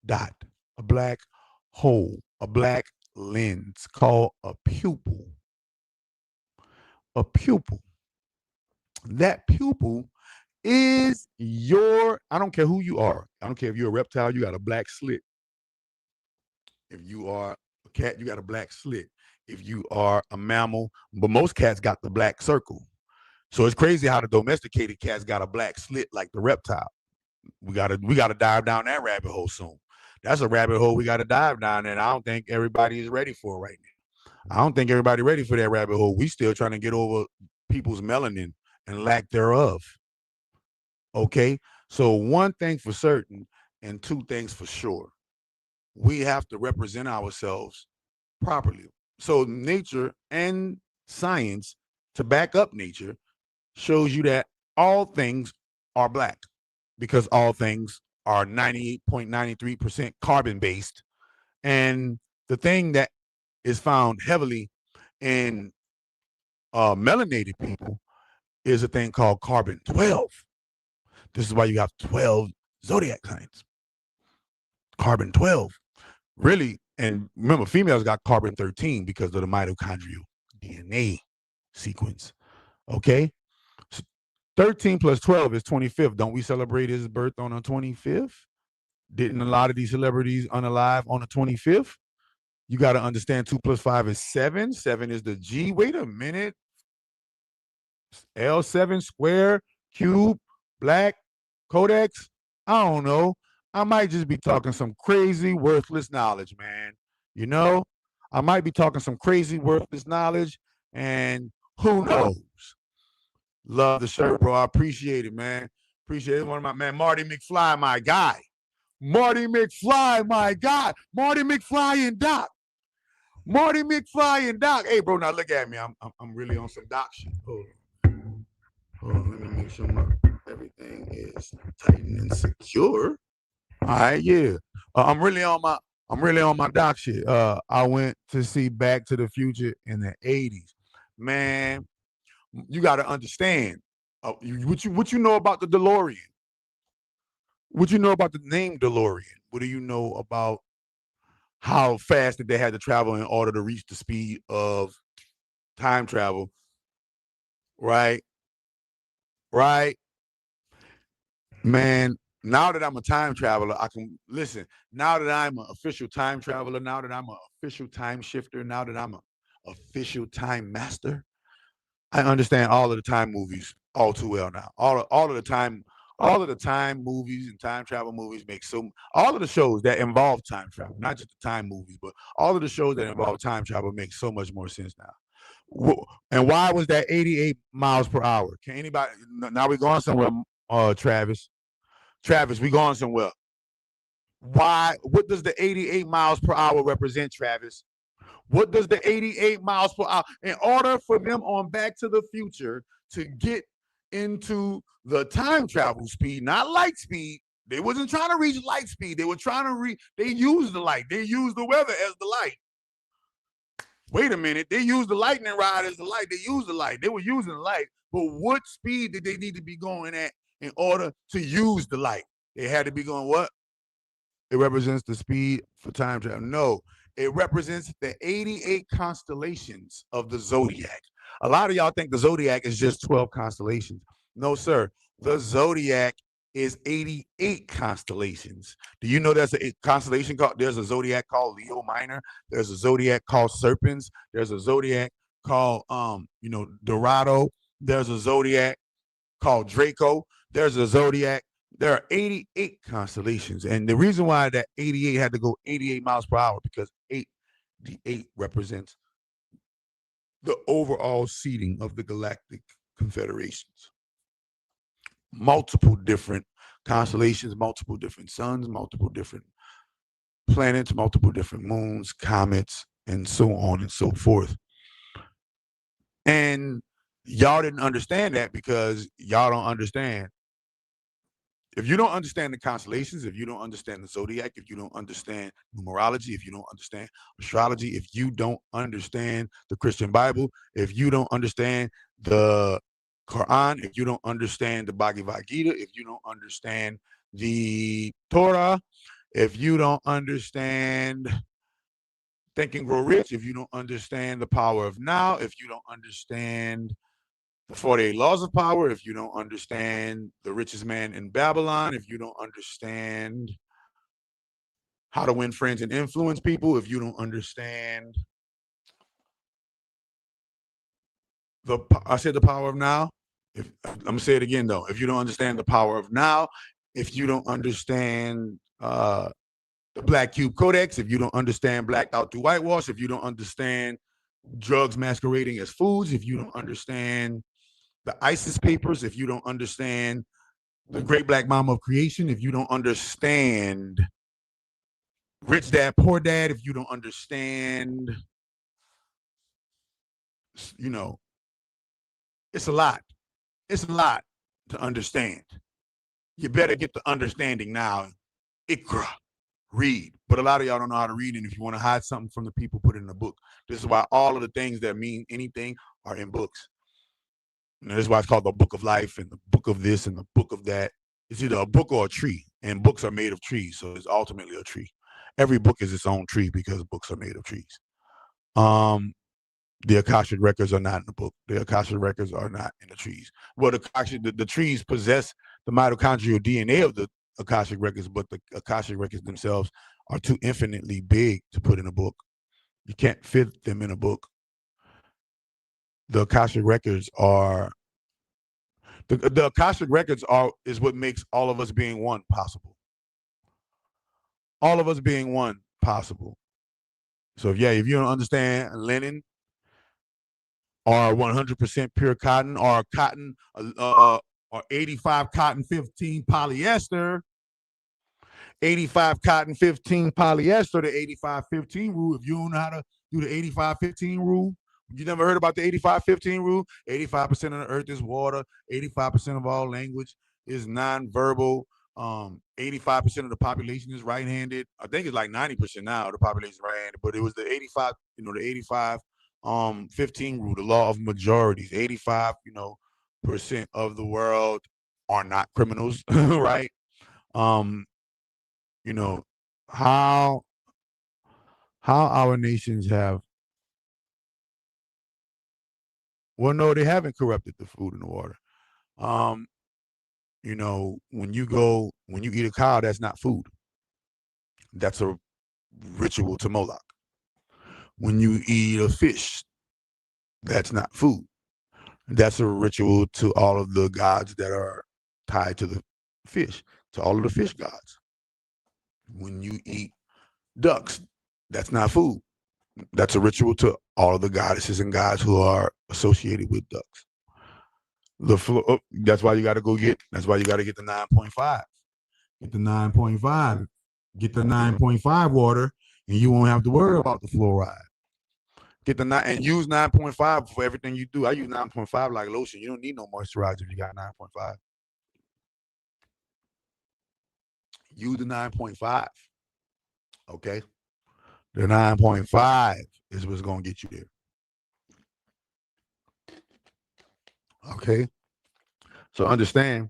dot, a black hole, a black lens called a pupil. A pupil. That pupil is I don't care who you are. I don't care if you're a reptile, you got a black slit. If you are a cat, you got a black slit. If you are a mammal, but most cats got the black circle. So it's crazy how the domesticated cats got a black slit like the reptile. We gotta dive down that rabbit hole soon. That's a rabbit hole we gotta dive down, and I don't think everybody is ready for it right now. I don't think everybody ready for that rabbit hole. We still trying to get over people's melanin and lack thereof. Okay, so one thing for certain and two things for sure. We have to represent ourselves properly. So nature and science, to back up nature, shows you that all things are black, because all things are 98.93% carbon based. And the thing that is found heavily in melanated people is a thing called carbon 12. This is why you have 12 zodiac signs. Carbon 12. Really, and remember, females got carbon 13 because of the mitochondrial DNA sequence. Okay? 13 plus 12 is 25th. Don't we celebrate his birth on the 25th? Didn't a lot of these celebrities unalive on the 25th? You got to understand 2 plus 5 is 7. 7 is the G. Wait a minute. L7 square, cube, black, codex. I don't know. I might just be talking some crazy, worthless knowledge, man. You know, I might be talking some crazy, worthless knowledge, and who knows? Love the shirt, bro. I appreciate it, man. Appreciate it. One of my man, Marty McFly, my guy. Marty McFly, my guy. Marty McFly and Doc. Marty McFly and Doc. Hey, bro, now look at me. I'm really on some Doc shit. Hold on. Let me make sure everything is tight and secure. All right, yeah. I'm really on my Doc shit. I went to see Back to the Future in the 80s. Man, you got to understand what you know about the DeLorean. What you know about the name DeLorean? What do you know about how fast that they had to travel in order to reach the speed of time travel? Right? Man, now that I'm a time traveler, I can listen. Now that I'm an official time traveler, now that I'm an official time shifter, now that I'm an official time master, I understand all of the time movies all too well now. All of the time movies and time travel movies make all of the shows that involve time travel, not just the time movies, but all of the shows that involve time travel make so much more sense now. And why was that 88 miles per hour? Can anybody now we're going somewhere, Travis? Travis, we going somewhere. Why? What does the 88 miles per hour represent, Travis? What does the 88 miles per hour? In order for them on Back to the Future to get into the time travel speed, not light speed. They wasn't trying to reach light speed. They were trying to they used the light. They used the weather as the light. Wait a minute. They used the lightning rod as the light. They used the light. They were using the light. But what speed did they need to be going at in order to use the light? They had to be going what? It represents the speed for time travel. No, it represents the 88 constellations of the zodiac. A lot of y'all think the zodiac is just 12 constellations. No, sir. The zodiac is 88 constellations. Do you know there's a constellation called, there's a zodiac called Leo Minor. There's a zodiac called Serpens. There's a zodiac called, Dorado. There's a zodiac called Draco. There's a zodiac. There are 88 constellations. And the reason why that 88 had to go 88 miles per hour, because the 8 represents the overall seating of the galactic confederations. Multiple different constellations, multiple different suns, multiple different planets, multiple different moons, comets, and so on and so forth. And y'all didn't understand that because y'all don't understand. If you don't understand the constellations, if you don't understand the zodiac, if you don't understand numerology, if you don't understand astrology, if you don't understand the Christian Bible, if you don't understand the Quran, if you don't understand the Bhagavad Gita, if you don't understand the Torah, if you don't understand Think and Grow Rich, if you don't understand the power of now, if you don't understand the 48 laws of power, if you don't understand the richest man in Babylon, if you don't understand how to win friends and influence people, if you don't understand I said the power of now. I'm gonna say it again though. If you don't understand the power of now, if you don't understand the Black Cube Codex, if you don't understand blacked out through whitewash, if you don't understand drugs masquerading as foods, if you don't understand the ISIS papers, if you don't understand the Great Black Mama of Creation, if you don't understand Rich Dad, Poor Dad, if you don't understand, it's a lot. It's a lot to understand. You better get the understanding now. Ikra, read. But a lot of y'all don't know how to read, and if you want to hide something from the people, put it in a book. This is why all of the things that mean anything are in books. And this is why it's called the Book of Life and the Book of this and the Book of that. It's either a book or a tree, and books are made of trees, so it's ultimately a tree. Every book is its own tree because books are made of trees. The Akashic records are not in the book. The Akashic records are not in the trees. Well, the trees possess the mitochondrial DNA of the Akashic records, but the Akashic records themselves are too infinitely big to put in a book. You can't fit them in a book. The Akashic records are The Akashic records is what makes all of us being one possible. All of us being one possible. So if you don't understand linen or 100% pure cotton or cotton or 85 cotton 15 polyester, 85 cotton 15 polyester, the 85-15 rule. If you don't know how to do the 85-15 rule, you never heard about the 85-15 rule? 85% of the earth is water. 85% of all language is nonverbal. 85% of the population is right-handed. I think it's like 90% now of the population is right-handed, but it was the 85, the 85-15 rule, the law of majorities. 85, percent of the world are not criminals, right? How our nations have, well, no, they haven't corrupted the food and the water. When you eat a cow, that's not food. That's a ritual to Moloch. When you eat a fish, that's not food. That's a ritual to all of the gods that are tied to the fish, to all of the fish gods. When you eat ducks, that's not food. That's a ritual to all of the goddesses and gods who are associated with ducks. That's why you got to get the 9.5. Get the 9.5. Get the 9.5 water, and you won't have to worry about the fluoride. Get the 9 and use 9.5 for everything you do. I use 9.5 like lotion. You don't need no moisturizer if you got 9.5. Use the 9.5. Okay? The 9.5 is what's going to get you there. Okay? So understand,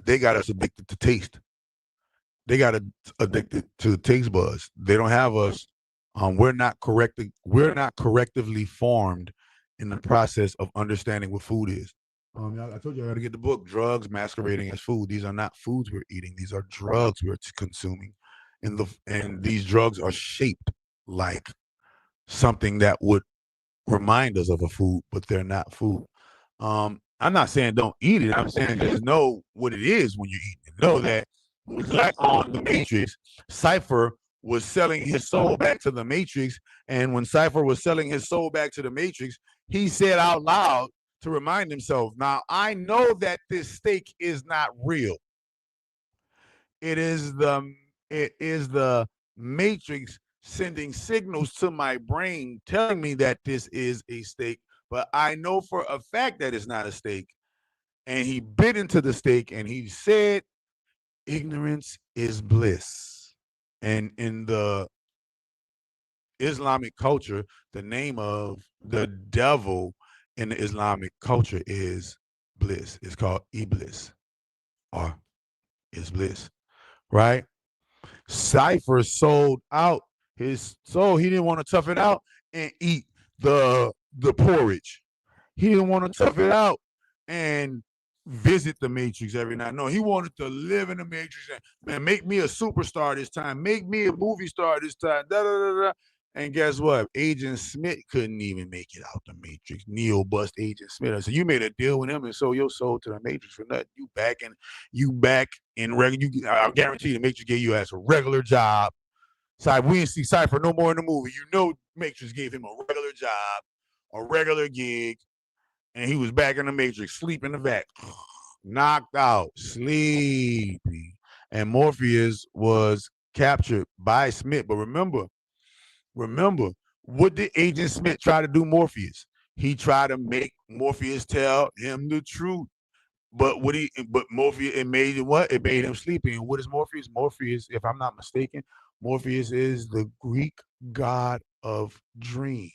they got us addicted to taste. They got us addicted to the taste buds. They don't have us. We're not correctively formed in the process of understanding what food is. I told you I got to get the book, Drugs Masquerading as Food. These are not foods we're eating. These are drugs we're consuming. And these drugs are shaped like something that would remind us of a food, but they're not food. I'm not saying don't eat it. I'm saying just know what it is when you eat it. Know that, like on The Matrix, Cypher was selling his soul back to the Matrix. And when Cypher was selling his soul back to the Matrix, he said out loud to remind himself, now, I know that this steak is not real. It is the Matrix sending signals to my brain telling me that this is a steak, but I know for a fact that it's not a steak. And he bit into the steak and he said, ignorance is bliss. And in the Islamic culture, the name of the devil in the Islamic culture is bliss. It's called Iblis, or is bliss, right? Cypher sold out his soul. He didn't want to tough it out and eat the porridge. He didn't want to tough it out and visit the Matrix every night. No, he wanted to live in the Matrix and, man, make me a superstar this time. Make me a movie star this time. Da, da, da, da. And guess what? Agent Smith couldn't even make it out the Matrix. Neo bust Agent Smith. I said, you made a deal with him and sold your soul to the Matrix for nothing. You back in regular. I guarantee the Matrix gave you as a regular job. So we didn't see Cypher no more in the movie. Matrix gave him a regular job, a regular gig, and he was back in the Matrix, sleep in the vat, knocked out, sleepy. And Morpheus was captured by Smith. But remember, what did Agent Smith try to do Morpheus? He tried to make Morpheus tell him the truth. But Morpheus, it made him what? It made him sleepy. And what is Morpheus? Morpheus, if I'm not mistaken, Morpheus is the Greek god of dreams.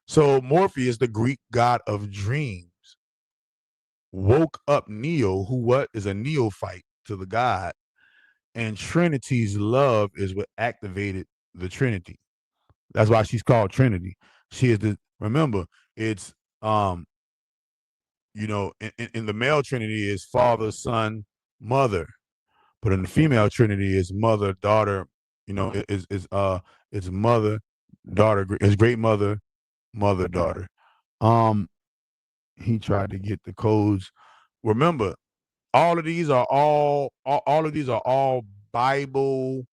So Morpheus, the Greek god of dreams, woke up Neo, who is a neophyte to the god, and Trinity's love is what activated the Trinity. That's why she's called Trinity. She is remember, it's in the male Trinity is father, son, mother, but in the female Trinity is mother, daughter. It's mother, daughter, it's great mother, mother, daughter. He tried to get the codes. Remember, all of these are all Bible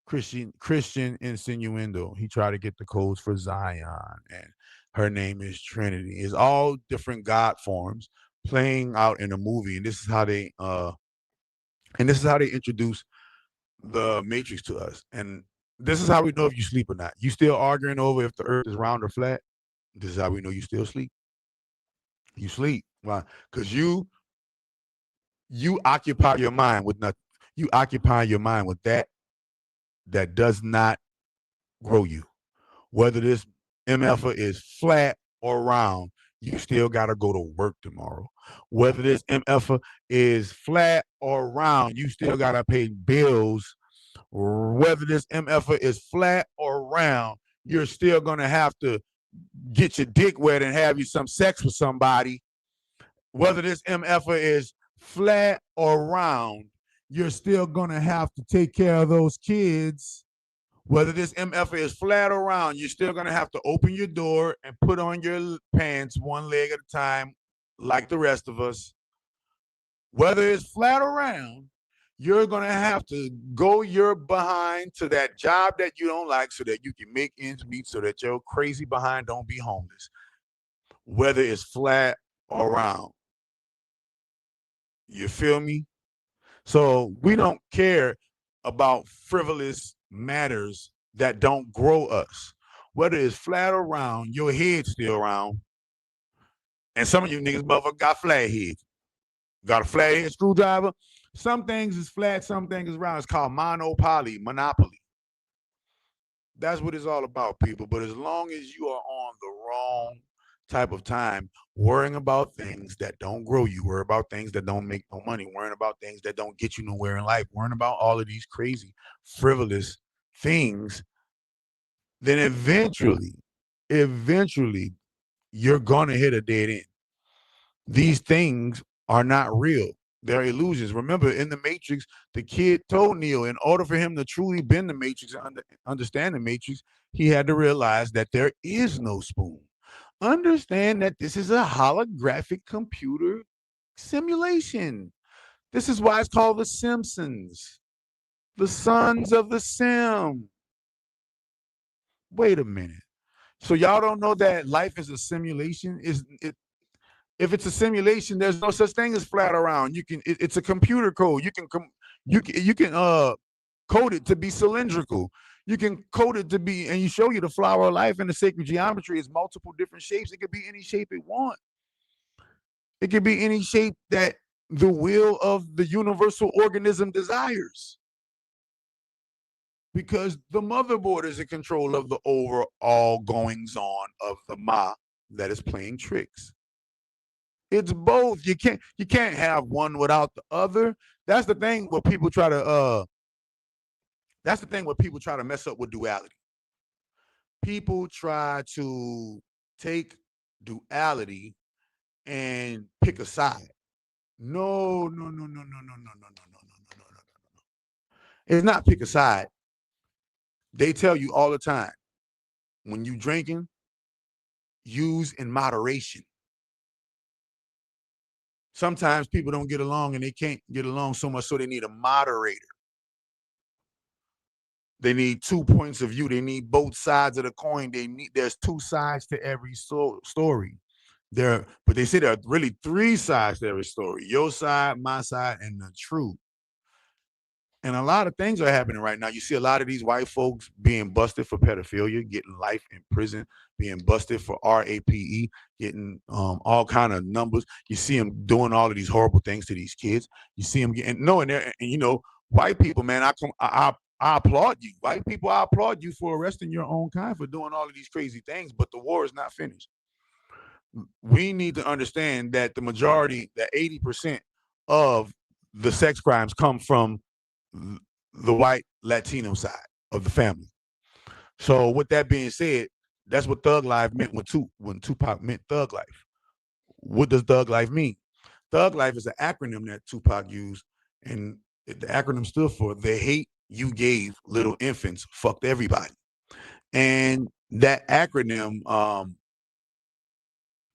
Christian insinuendo. He tried to get the codes for Zion, and her name is Trinity. It's all different God forms playing out in a movie, and this is how they introduce the Matrix to us. And this is how we know if you sleep or not. You still arguing over if the earth is round or flat? This is how we know you still sleep. You sleep. Why? Because you occupy your mind with nothing. You occupy your mind with that does not grow you. Whether this MF is flat or round, you still got to go to work tomorrow. Whether this MF is flat or round, you still got to pay bills. Whether this MF is flat or round, you're still going to have to get your dick wet and have you some sex with somebody. Whether this MF is flat or round, you're still going to have to take care of those kids. Whether this MF is flat or round, you're still going to have to open your door and put on your pants one leg at a time, like the rest of us. Whether it's flat or round, you're going to have to go your behind to that job that you don't like so that you can make ends meet so that your crazy behind don't be homeless. Whether it's flat or round. You feel me? So we don't care about frivolous matters that don't grow us. Whether it's flat or round, your head's still round. And some of you niggas motherfucker got flat heads. Got a flat head screwdriver. Some things is flat, some things is round. It's called monopoly. That's what it's all about, people. But as long as you are on the wrong type of time, worrying about things that don't grow you, worrying about things that don't make no money, worrying about things that don't get you nowhere in life, worrying about all of these crazy, frivolous things, then eventually, you're gonna hit a dead end. These things are not real. They're illusions. Remember, in the Matrix, the kid told Neo, in order for him to truly bend the Matrix and understand the Matrix, he had to realize that there is no spoon. Understand that this is a holographic computer simulation. This is why it's called The Simpsons. The Sons of the Sim. Wait a minute. So y'all don't know that life is a simulation? If it's a simulation, there's no such thing as flat around. It's a computer code. You can code it to be cylindrical. You can code it to be, and you show you the flower of life and the sacred geometry is multiple different shapes. It could be any shape it wants. It could be any shape that the will of the universal organism desires. Because the motherboard is in control of the overall goings on of the Ma that is playing tricks. It's both. You can't have one without the other. That's the thing where people try to mess up with duality. People try to take duality and pick a side. No. It's not pick a side. They tell you all the time, when you drinking, use in moderation. Sometimes people don't get along and they can't get along so much, so they need a moderator. They need 2 points of view. They need both sides of the coin. There's 2 sides to every story. But they say there are really 3 sides to every story. Your side, my side, and the truth. And a lot of things are happening right now. You see a lot of these white folks being busted for pedophilia, getting life in prison, being busted for RAPE, getting all kind of numbers. You see them doing all of these horrible things to these kids. You see them getting white people, man. I applaud you. White people, I applaud you for arresting your own kind for doing all of these crazy things. But the war is not finished. We need to understand that the majority, that 80% of the sex crimes come from the white Latino side of the family. So with that being said, that's what Thug Life meant when Tupac meant Thug Life. What does Thug Life mean? Thug Life is an acronym that Tupac used, and the acronym stood for the hate you gave little infants fucked everybody. And that acronym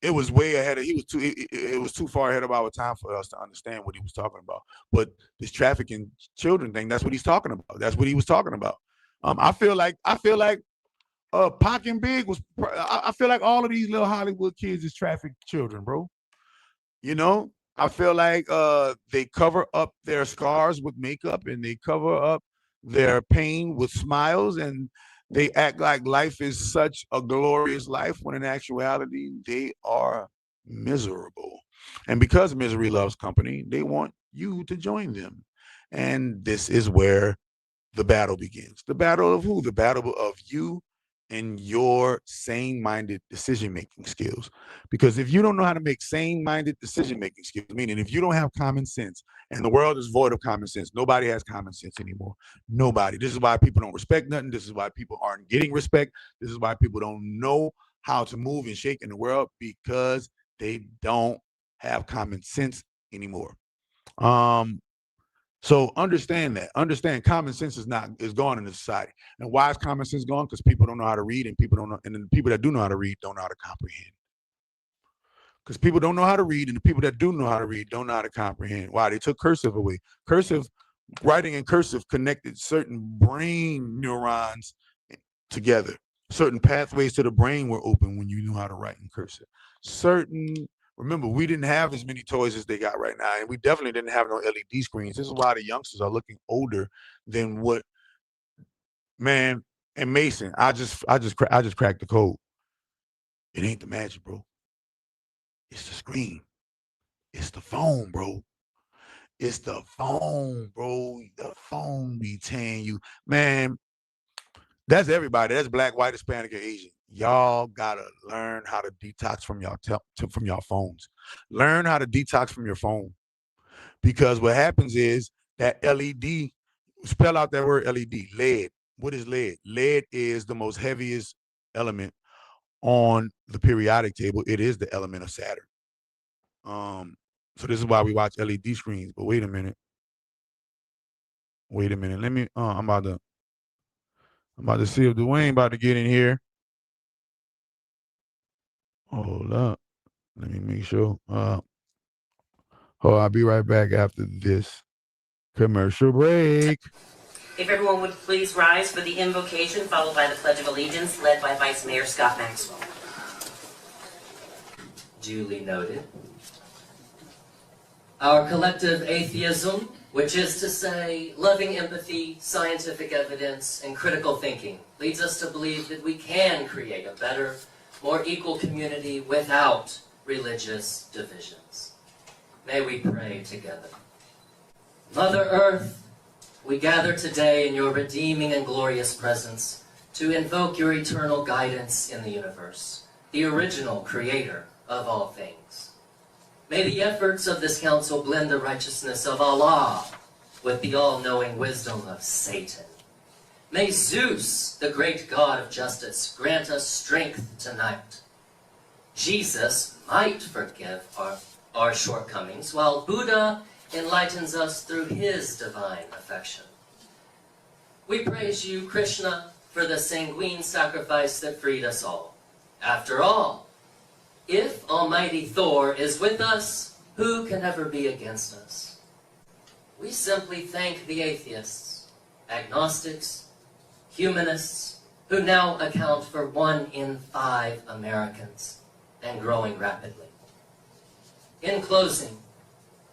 it was way ahead of, it was too far ahead of our time for us to understand what he was talking about. But this trafficking children thing, that's what he's talking about. That's what he was talking about. I feel like Pac and Big was, I feel like all of these little Hollywood kids is trafficked children, bro. You know, I feel like they cover up their scars with makeup, and they cover up their pain with smiles, and they act like life is such a glorious life when in actuality they are miserable. And because misery loves company, they want you to join them. And this is where the battle begins. The battle of who? The battle of you and your sane-minded decision-making skills. Because if you don't know how to make sane-minded decision-making skills, meaning if you don't have common sense, and the world is void of common sense, nobody has common sense anymore. Nobody. This is why people don't respect nothing. This is why people aren't getting respect. This is why people don't know how to move and shake in the world, because they don't have common sense anymore. So understand that. Understand common sense is gone in the society. And why is common sense gone? Because people don't know how to read, and people don't know, and the people that do know how to read don't know how to comprehend. Because people don't know how to read, and the people that do know how to read don't know how to comprehend. Why? They took cursive away. Cursive, writing in cursive connected certain brain neurons together. Certain pathways to the brain were open when you knew how to write in cursive. Remember, we didn't have as many toys as they got right now, and we definitely didn't have no LED screens. This is why the youngsters are looking older than what, man. And Mason, I just cracked the code. It ain't the magic, bro. It's the screen. It's the phone, bro. It's the phone, bro. The phone be telling you, man. That's everybody. That's black, white, Hispanic, or Asian. Y'all gotta learn how to detox from y'all phones. Learn how to detox from your phone, because what happens is that LED. Spell out that word LED. Lead. What is lead? Lead is the most heaviest element on the periodic table. It is the element of Saturn. So this is why we watch LED screens. But wait a minute. Let me. I'm about to see if Dwayne about to get in here. Hold up. Let me make sure. I'll be right back after this commercial break. If everyone would please rise for the invocation, followed by the Pledge of Allegiance, led by Vice Mayor Scott Maxwell. Duly noted. Our collective atheism, which is to say loving empathy, scientific evidence, and critical thinking, leads us to believe that we can create a better, more equal community without religious divisions. May we pray together. Mother Earth, we gather today in your redeeming and glorious presence to invoke your eternal guidance in the universe, the original creator of all things. May the efforts of this council blend the righteousness of Allah with the all-knowing wisdom of Satan. May Zeus, the great god of justice, grant us strength tonight. Jesus might forgive our shortcomings, while Buddha enlightens us through his divine affection. We praise you, Krishna, for the sanguine sacrifice that freed us all. After all, if Almighty Thor is with us, who can ever be against us? We simply thank the atheists, agnostics, humanists, who now account for 1 in 5 Americans, and growing rapidly. In closing,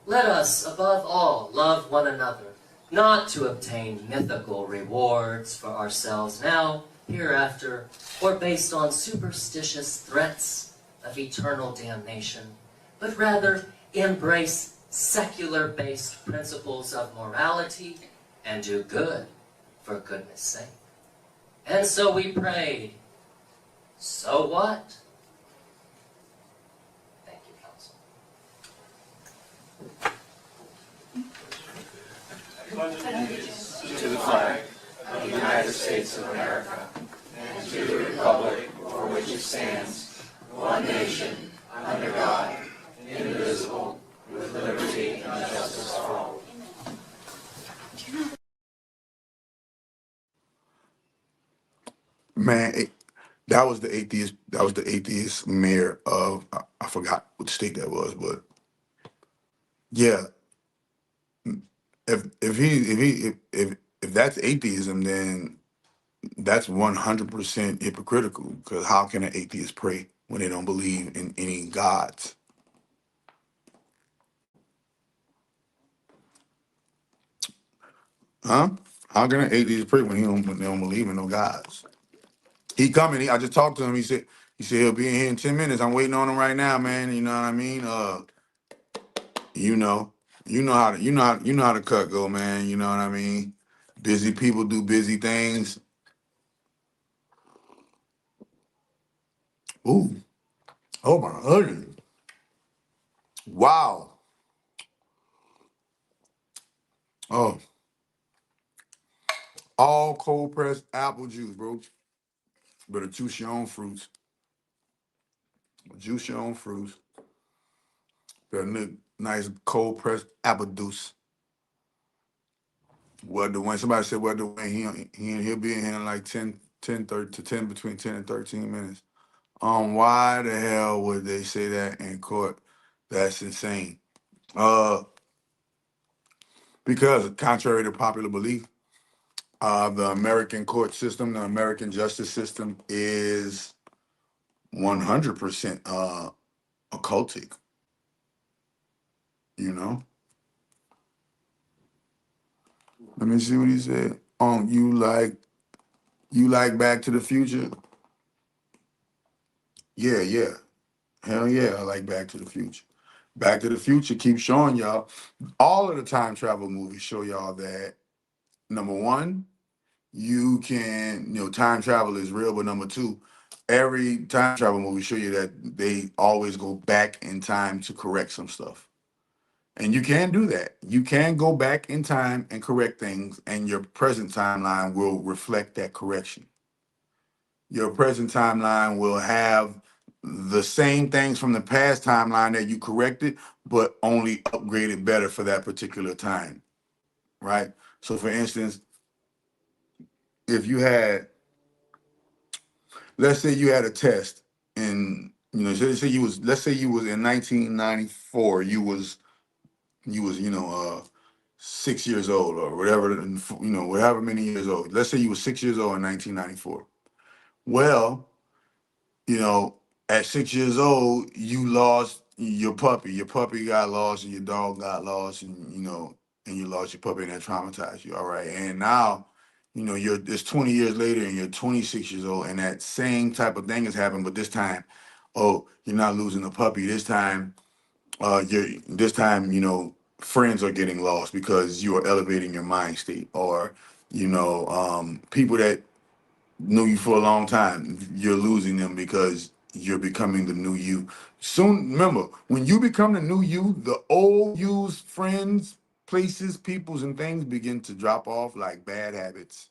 let us, above all, love one another, not to obtain mythical rewards for ourselves now, hereafter, or based on superstitious threats of eternal damnation, but rather embrace secular-based principles of morality and do good for goodness sake. And so we prayed, so what? Thank you, Council. To the flag of the United States of America and to the republic for which it stands, one nation, under God, indivisible, with liberty and justice for all. Man, That was the atheist. That was the atheist mayor of I forgot what state that was, but yeah. If that's atheism, then that's 100% hypocritical. Because how can an atheist pray when they don't believe in any gods? Huh? How can an atheist pray when they don't believe in no gods? He coming. I just talked to him. He said he'll be in here in 10 minutes. I'm waiting on him right now, man. You know what I mean? You know, you know how the cut go, man. You know what I mean? Busy people do busy things. Ooh, oh my goodness. Wow. Oh, all cold pressed apple juice, bro. Better juice your own fruits. Juice your own fruits. Better nice cold pressed apple juice. What the when somebody said what the way he'll be in here in like 30 to 10 between 10 and 13 minutes. Why the hell would they say that in court? That's insane. Because contrary to popular belief, the American court system, the American justice system is 100% occultic. You know. Let me see what he said. You like Back to the Future? Yeah, yeah. Hell yeah, I like Back to the Future. Back to the Future keeps showing y'all. All of the time travel movies show y'all that number one, time travel is real, but number two, every time travel movie show you that they always go back in time to correct some stuff. And you can do that. You can go back in time and correct things, and your present timeline will reflect that correction. Your present timeline will have the same things from the past timeline that you corrected, but only upgraded better for that particular time, right? So, for instance, if you had, let's say you had a test in, let's say you was in 1994, you was 6 years old or whatever, whatever many years old. Let's say you were 6 years old in 1994. Well, you know, at 6 years old, you lost your puppy. Your puppy got lost, and your dog got lost, and you lost your puppy, and that traumatized you. All right, and now, it's 20 years later, and you're 26 years old, and that same type of thing has happened, but this time, oh, you're not losing the puppy. This time, friends are getting lost because you are elevating your mind state, or people that knew you for a long time, you're losing them because you're becoming the new you. Soon, remember, when you become the new you, the old you's friends, places, peoples, and things begin to drop off like bad habits.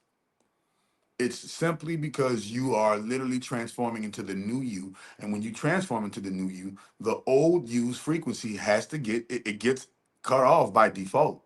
It's simply because you are literally transforming into the new you. And when you transform into the new you, the old you's frequency has to it gets cut off by default.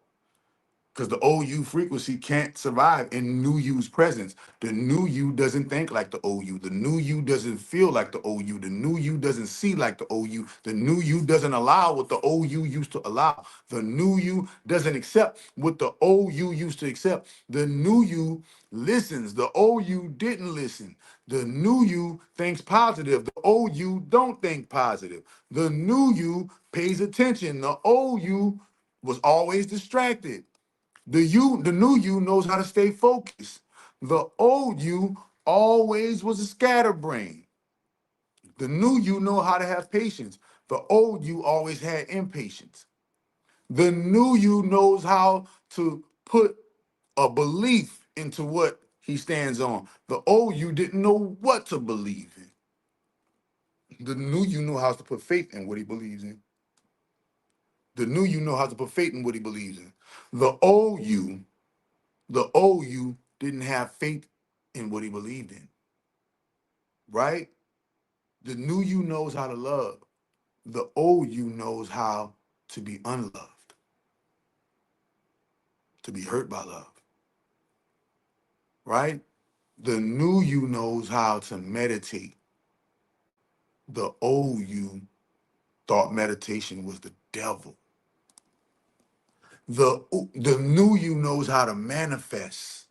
Because the old you frequency can't survive in new you's presence. The new you doesn't think like the old you. The new you doesn't feel like the old you. The new you doesn't see like the old you. The new you doesn't allow what the old you used to allow. The new you doesn't accept what the old you used to accept. The new you listens. The old you didn't listen. The new you thinks positive. The old you don't think positive. The new you pays attention. The old you was always distracted. The new you knows how to stay focused. The old you always was a scatterbrain. The new you know how to have patience. The old you always had impatience. The new you knows how to put a belief into what he stands on. The old you didn't know what to believe in. The new you know how to put faith in what he believes in. The new you know how to put faith in what he believes in. The old you didn't have faith in what he believed in, right? The new you knows how to love. The old you knows how to be unloved, to be hurt by love, right? The new you knows how to meditate. The old you thought meditation was the devil. The new you knows how to manifest.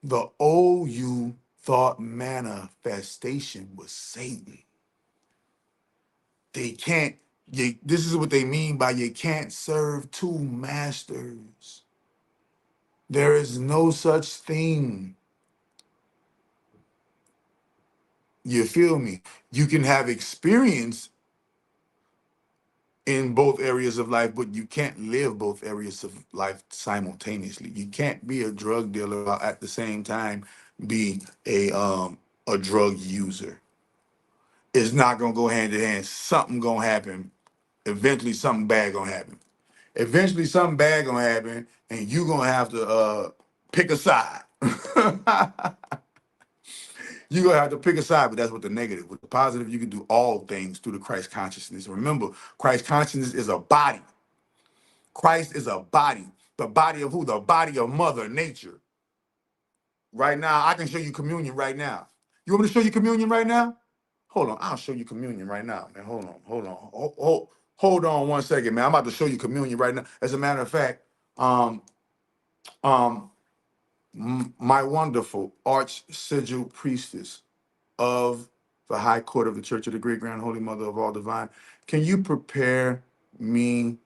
The old you thought manifestation was Satan. They can't, this is what they mean by you can't serve two masters. There is no such thing. You feel me? You can have experience in both areas of life, but you can't live both areas of life simultaneously. You can't be a drug dealer while at the same time be a drug user. It's not gonna go hand in hand. Something gonna happen. Eventually, something bad gonna happen. Eventually, something bad gonna happen, and you gonna have to pick a side. You're gonna have to pick a side, but that's what the negative. With the positive, you can do all things through the Christ consciousness. Remember, Christ consciousness is a body. Christ is a body. The body of who? The body of Mother Nature. Right now, I can show you communion right now. You want me to show you communion right now? Hold on, I'll show you communion right now, man. Hold on 1 second, man. I'm about to show you communion right now. As a matter of fact, my wonderful arch sigil priestess of the High Court of the Church of the Great Grand Holy Mother of All Divine, can you prepare me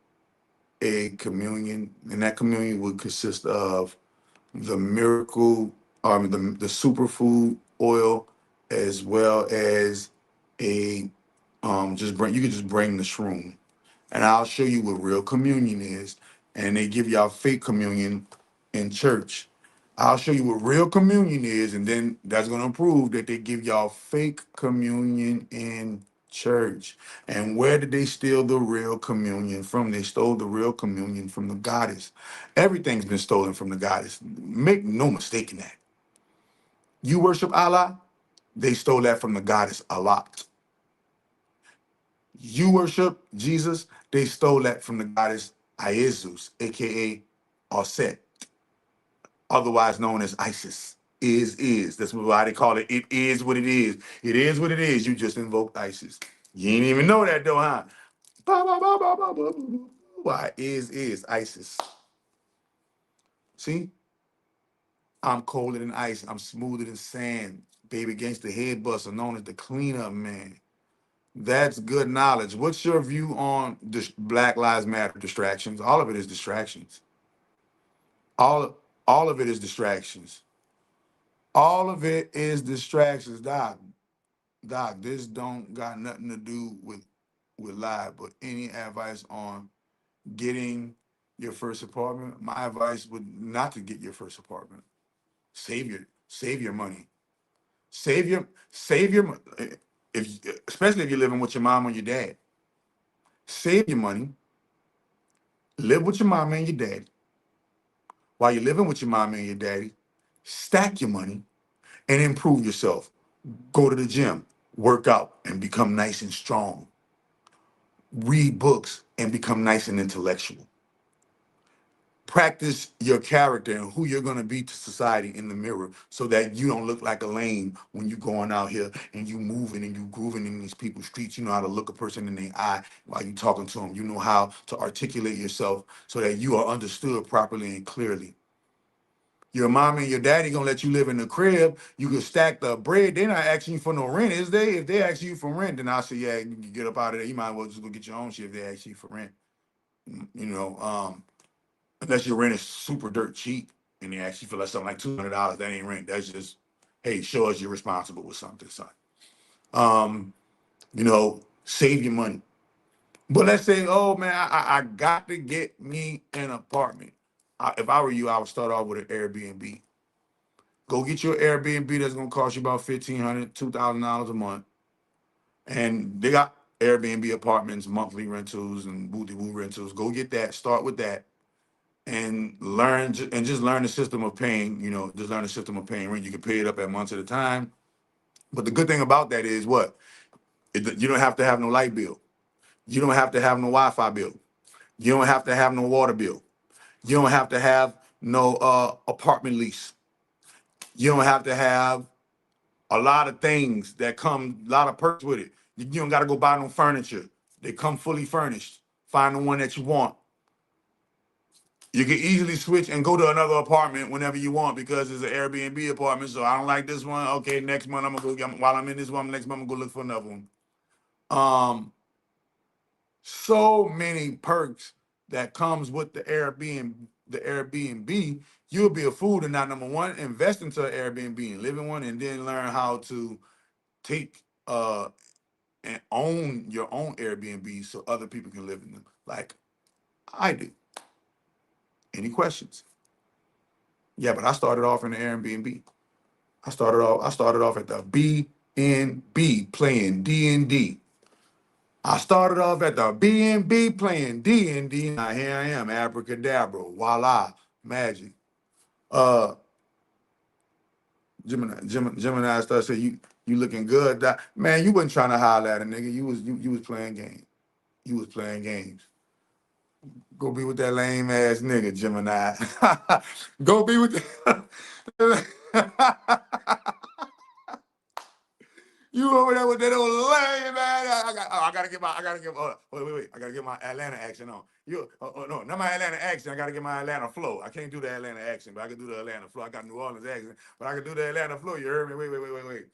a communion? And that communion would consist of the miracle, the superfood oil, as well as a you could just bring the shroom, and I'll show you what real communion is. And they give y'all fake communion in church. I'll show you what real communion is, and then that's going to prove that they give y'all fake communion in church. And where did they steal the real communion from? They stole the real communion from the goddess. Everything's been stolen from the goddess. Make no mistake in that. You worship Allah, they stole that from the goddess a lot. You worship Jesus, they stole that from the goddess Iesus, aka Aset, otherwise known as Isis. Is. That's why they call it. It is what it is. It is what it is. You just invoked Isis. You ain't even know that though, huh? Why is Isis? See, I'm colder than ice. I'm smoother than sand. Baby gangster head buster, known as the cleanup man. That's good knowledge. What's your view on Black Lives Matter distractions? All of it is distractions. All of it is distractions. All of it is distractions, Doc. Doc, this don't got nothing to do with live, but any advice on getting your first apartment? My advice would not to get your first apartment. Save your money. Save your especially if you're living with your mom or your dad. Save your money. Live with your mom and your dad. While you're living with your mom and your daddy, stack your money and improve yourself. Go to the gym, work out, and become nice and strong. Read books and become nice and intellectual. Practice your character and who you're going to be to society in the mirror so that you don't look like a lame when you're going out here and you moving and you grooving in these people's streets. You know how to look a person in the eye while you're talking to them. You know how to articulate yourself so that you are understood properly and clearly. Your mom and your daddy gonna let you live in the crib. You can stack the bread. They're not asking you for no rent, is they? If they ask you for rent, then I'll say, yeah, you can get up out of there. You might as well just go get your own shit if they ask you for rent. You know, unless your rent is super dirt cheap and they actually feel like something like $200, that ain't rent. That's just, hey, show us you're responsible with something, son. You know, save your money. But let's say, oh man, I got to get me an apartment. If I were you, I would start off with an Airbnb. Go get your Airbnb that's gonna cost you about $1,500, $2,000 a month. And they got Airbnb apartments, monthly rentals, and booty-woo rentals. Go get that, start with that. And just learn the system of paying, just learn the system of paying rent. You can pay it up at months at a time. But the good thing about that is what? You don't have to have no light bill. You don't have to have no Wi-Fi bill. You don't have to have no water bill. You don't have to have no apartment lease. You don't have to have a lot of things that come, a lot of perks with it. You don't got to go buy no furniture. They come fully furnished. Find the one that you want. You can easily switch and go to another apartment whenever you want because it's an Airbnb apartment. So I don't like this one. Okay, next month I'm gonna go. While I'm in this one, next month I'm gonna go look for another one. So many perks that comes with the Airbnb. You'll be a fool to not, number one, invest into an Airbnb and live in one, and then learn how to take and own your own Airbnb so other people can live in them, like I do. Any questions? Yeah, but I started off in the Airbnb. I started off at the BNB playing D&D. I started off at the BNB playing D&D. Now here I am, abracadabra, voila, magic. Gemini started saying, you looking good. Man, you wasn't trying to holler at a nigga. You was playing games. You was playing games. Go be with that lame ass nigga, Gemini. Go be with you over there with that old lame man. I gotta get my Atlanta accent on. No, not my Atlanta accent. I gotta get my Atlanta flow. I can't do the Atlanta accent, but I can do the Atlanta flow. I got New Orleans accent, but I can do the Atlanta flow. You heard me? Wait.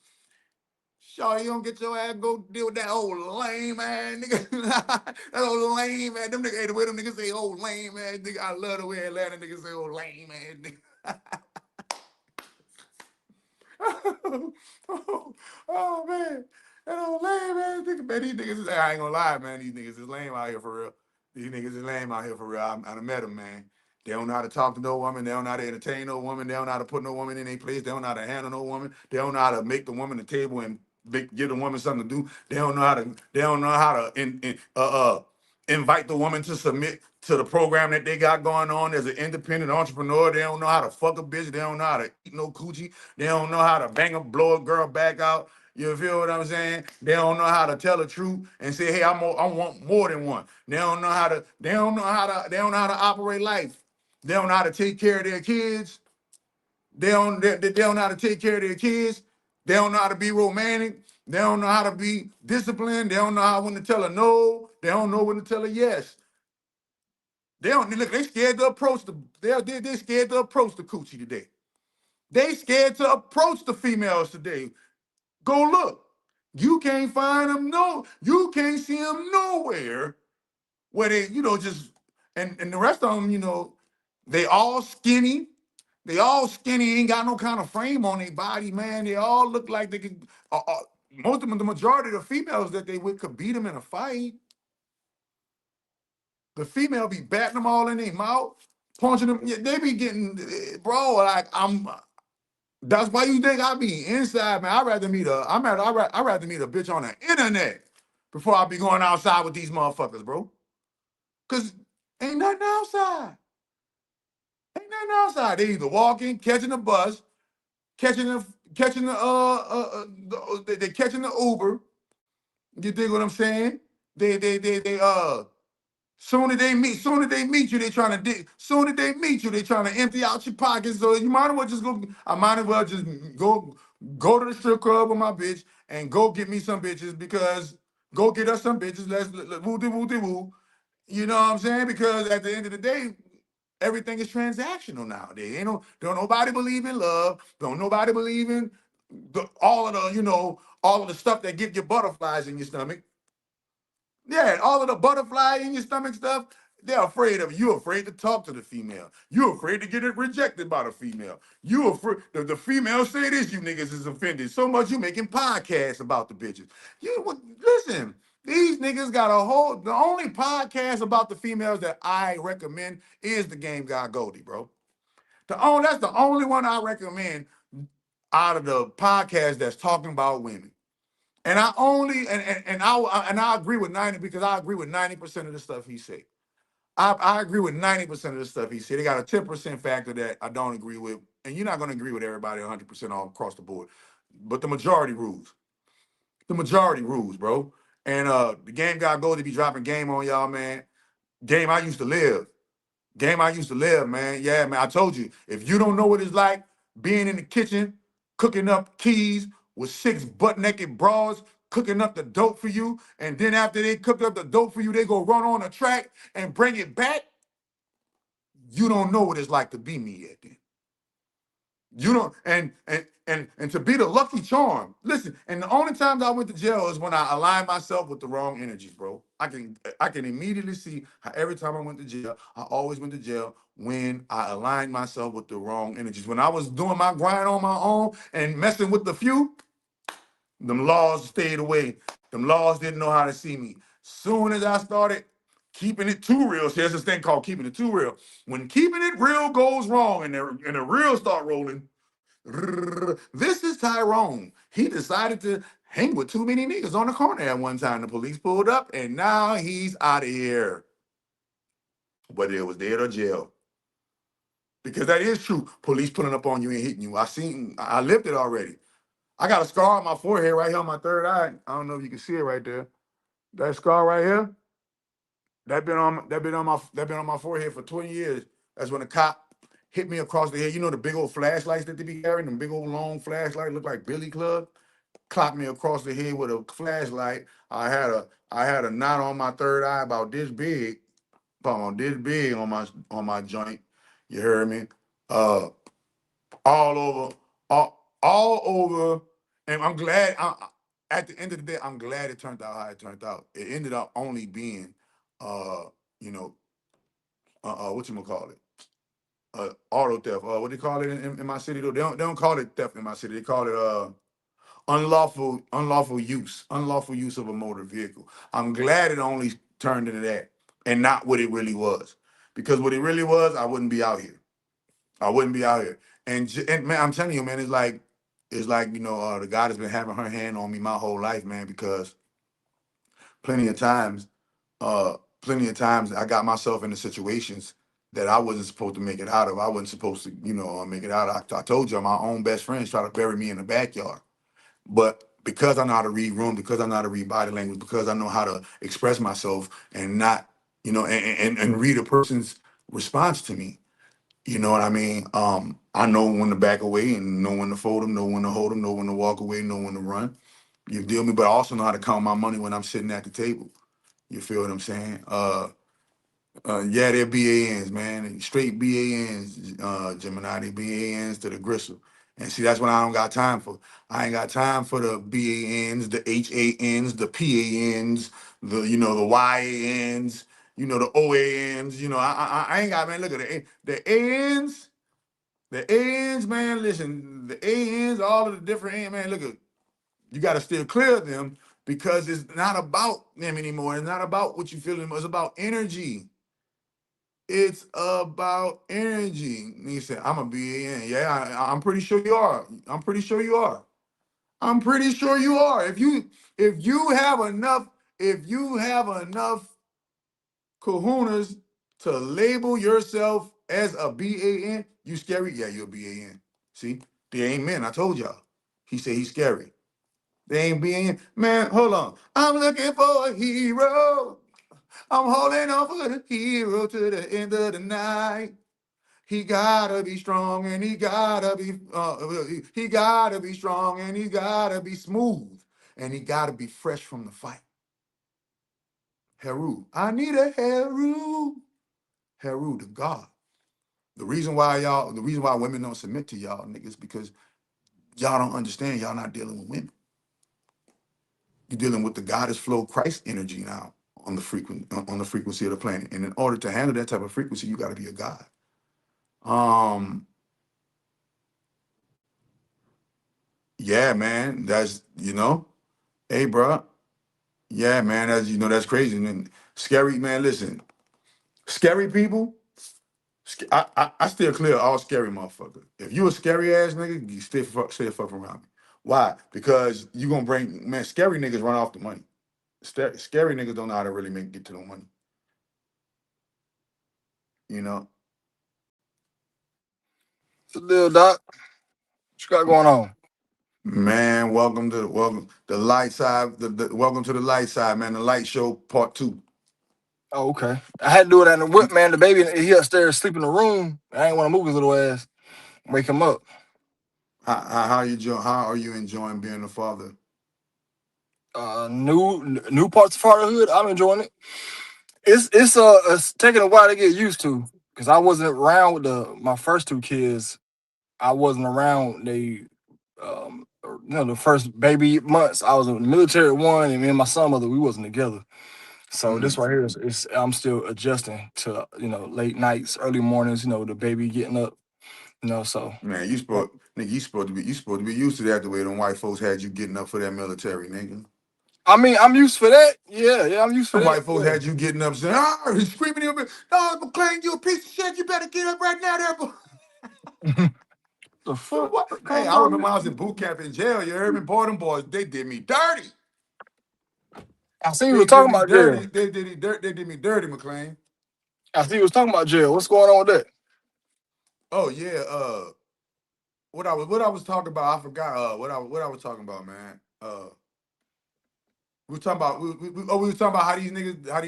Shaw, you don't get your ass go deal with that old lame ass nigga. That old lame ass. Them niggas, hey, the way them niggas say old lame ass nigga. I love the way Atlanta niggas say old lame ass nigga. oh man, that old lame ass nigga. Man, these niggas is, I ain't gonna lie, man. These niggas is lame out here for real. These niggas is lame out here for real. I done met them, man. They don't know how to talk to no woman. They don't know how to entertain no woman. They don't know how to put no woman in their place. They don't know how to handle no woman. They don't know how to make the woman the table and give the woman something to do. They don't know how to invite the woman to submit to the program that they got going on as an independent entrepreneur. They don't know how to fuck a bitch. They don't know how to eat no coochie. They don't know how to blow a girl back out. You feel what I'm saying? They don't know how to tell the truth and say, hey, I want more than one. They don't know how to operate life. They don't know how to take care of their kids. They don't know how to take care of their kids. They don't know how to be romantic. They don't know how to be disciplined. They don't know when to tell a no. They don't know when to tell a yes. They scared to approach they're scared to approach the coochie today. They scared to approach the females today. Go look. You can't find them. No, you can't see them nowhere where they, just and the rest of them, they all skinny. They all skinny, ain't got no kind of frame on their body, man. They all look like they could. Most of them, the majority of the females that they with could beat them in a fight. The female be batting them all in their mouth, punching them. Yeah, they be getting, bro. Like that's why you think I be inside, man. I'd rather meet a bitch on the internet before I be going outside with these motherfuckers, bro. Cause ain't nothing outside. Ain't nothing outside. They either walking, catching the bus, catching the Uber. You dig what I'm saying? Soon as they meet you, they trying to empty out your pockets. So you might as well just go. I might as well just go to the strip club with my bitch and go get me some bitches because go get us some bitches. Let's woo. You know what I'm saying? Because at the end of the day, everything is transactional nowadays. Don't nobody believe in love. Don't nobody believe in all of the stuff that give you butterflies in your stomach. Yeah, all of the butterfly in your stomach stuff, they're afraid of it. You're afraid to talk to the female. You're afraid to get it rejected by the female. You afraid the female say this, you niggas is offended. So much you making podcasts about the bitches. Listen, these niggas got the only podcast about the females that I recommend is the Game Guy Goldie, bro. That's the only one I recommend out of the podcast that's talking about women. And I agree with 90 because I agree with 90% of the stuff he said. I agree with 90% of the stuff he said. They got a 10% factor that I don't agree with, and you're not going to agree with everybody 100% all across the board. But the majority rules. The majority rules, bro. And the Game Guy Goldie be dropping game on y'all, man. Game I used to live, man. Yeah, man. I told you, if you don't know what it's like being in the kitchen, cooking up keys with 6 butt-naked broads, cooking up the dope for you, and then after they cook up the dope for you, they go run on a track and bring it back. You don't know what it's like to be me yet then. You don't, and to be the lucky charm. Listen, and the only times I went to jail is when I aligned myself with the wrong energies, bro. I can immediately see how every time I went to jail, I always went to jail when I aligned myself with the wrong energies. When I was doing my grind on my own and messing with the few, them laws stayed away. Them laws didn't know how to see me. Soon as I started keeping it too real, so there's this thing called keeping it too real. When keeping it real goes wrong and the real start rolling, this is Tyrone. He decided to hang with too many niggas on the corner at one time. The police pulled up and now he's out of here. Whether it was dead or jail. Because that is true. Police pulling up on you and hitting you. I lived it already. I got a scar on my forehead right here on my third eye. I don't know if you can see it right there. That scar right here, that been on my forehead for 20 years. That's when a cop hit me across the head. You know the big old flashlights that they be carrying, them big old long flashlights look like Billy Club. Clocked me across the head with a flashlight. I had a knot on my third eye about this big, on my joint. You heard me? All over, all over. And I'm glad. At the end of the day, I'm glad it turned out how it turned out. It ended up only being, what you call it? Auto theft. What do they call it in my city though? They don't call it theft in my city. They call it unlawful use of a motor vehicle. I'm glad it only turned into that and not what it really was. Because what it really was, I wouldn't be out here. And man, I'm telling you, man, it's like the God has been having her hand on me my whole life, man, because plenty of times I got myself into situations that I wasn't supposed to make it out of. I wasn't supposed to, make it out of. I told you, my own best friends try to bury me in the backyard. But because I know how to read room, because I know how to read body language, because I know how to express myself and not, and read a person's response to me, you know what I mean? I know when to back away and know when to fold them, know when to hold them, know when to walk away, know when to run. You deal me, but I also know how to count my money when I'm sitting at the table. You feel what I'm saying? Yeah, they're BANs, man. And straight BANs, Gemini, they BANs to the gristle. And see, that's what I don't got time for. I ain't got time for the BANs, the HANs, the PANs, the YANs, the OANs. I ain't got, man, look at the ANs, man, listen, the ANs, all of the different ANs, man, look at, you got to still clear them because it's not about them anymore. It's not about what you feel anymore. It's about energy. It's about energy. And he said, I'm a BAN. Yeah, I'm pretty sure you are. I'm pretty sure you are. If you have enough kahunas to label yourself as a BAN, you scary? Yeah, you're a BAN. See? They ain't men. I told y'all. He said he's scary. They ain't BAN. Man, hold on. I'm looking for a hero. I'm holding on for the hero to the end of the night. He gotta be strong and he gotta be strong and he gotta be smooth and he gotta be fresh from the fight. Heru. I need a Heru. Heru, the God. The reason why women don't submit to y'all niggas because y'all don't understand y'all not dealing with women. You're dealing with the goddess flow Christ energy now on the frequency of the planet. And in order to handle that type of frequency, you gotta be a God. Yeah, man, that's, hey, bro. Yeah, man, that's crazy. And scary, man, listen, scary people, I still clear all scary motherfuckers. If you a scary ass nigga, you stay the fuck around me. Why? Because you gonna bring, man, scary niggas run off the money. Scary niggas don't know how to really get to the money. What's the deal, Doc? What you got going on? Man, welcome to the light side. Welcome to the light side, man. The light show part 2. Oh, okay. I had to do it at the whip, man. The baby, he upstairs sleeping in the room. I ain't want to move his little ass, wake him up. How are you enjoying being a father? New parts of fatherhood. I'm enjoying it. It's taking a while to get used to because I wasn't around with my first two kids. I wasn't around the first baby months. I was in the military at one, and me and my son mother we wasn't together. So this right here is I'm still adjusting to late nights, early mornings. The baby getting up. So Man, you supposed to be used to that the way them white folks had you getting up for that military, nigga. I mean, I'm used for that. Yeah, I'm used for Some that. white folks had you getting up saying, he's screaming at me, no, McClain, you a piece of shit, you better get up right now there. The fuck? What? Hey, I remember when I was in boot camp in jail, you heard me, boy, them boys, they did me dirty. I see you were talking about jail. They did me dirty, McClain. I see you was talking about jail. What's going on with that? Oh yeah, what I was talking about, I forgot what I was talking about, man. We were talking about we were talking about how these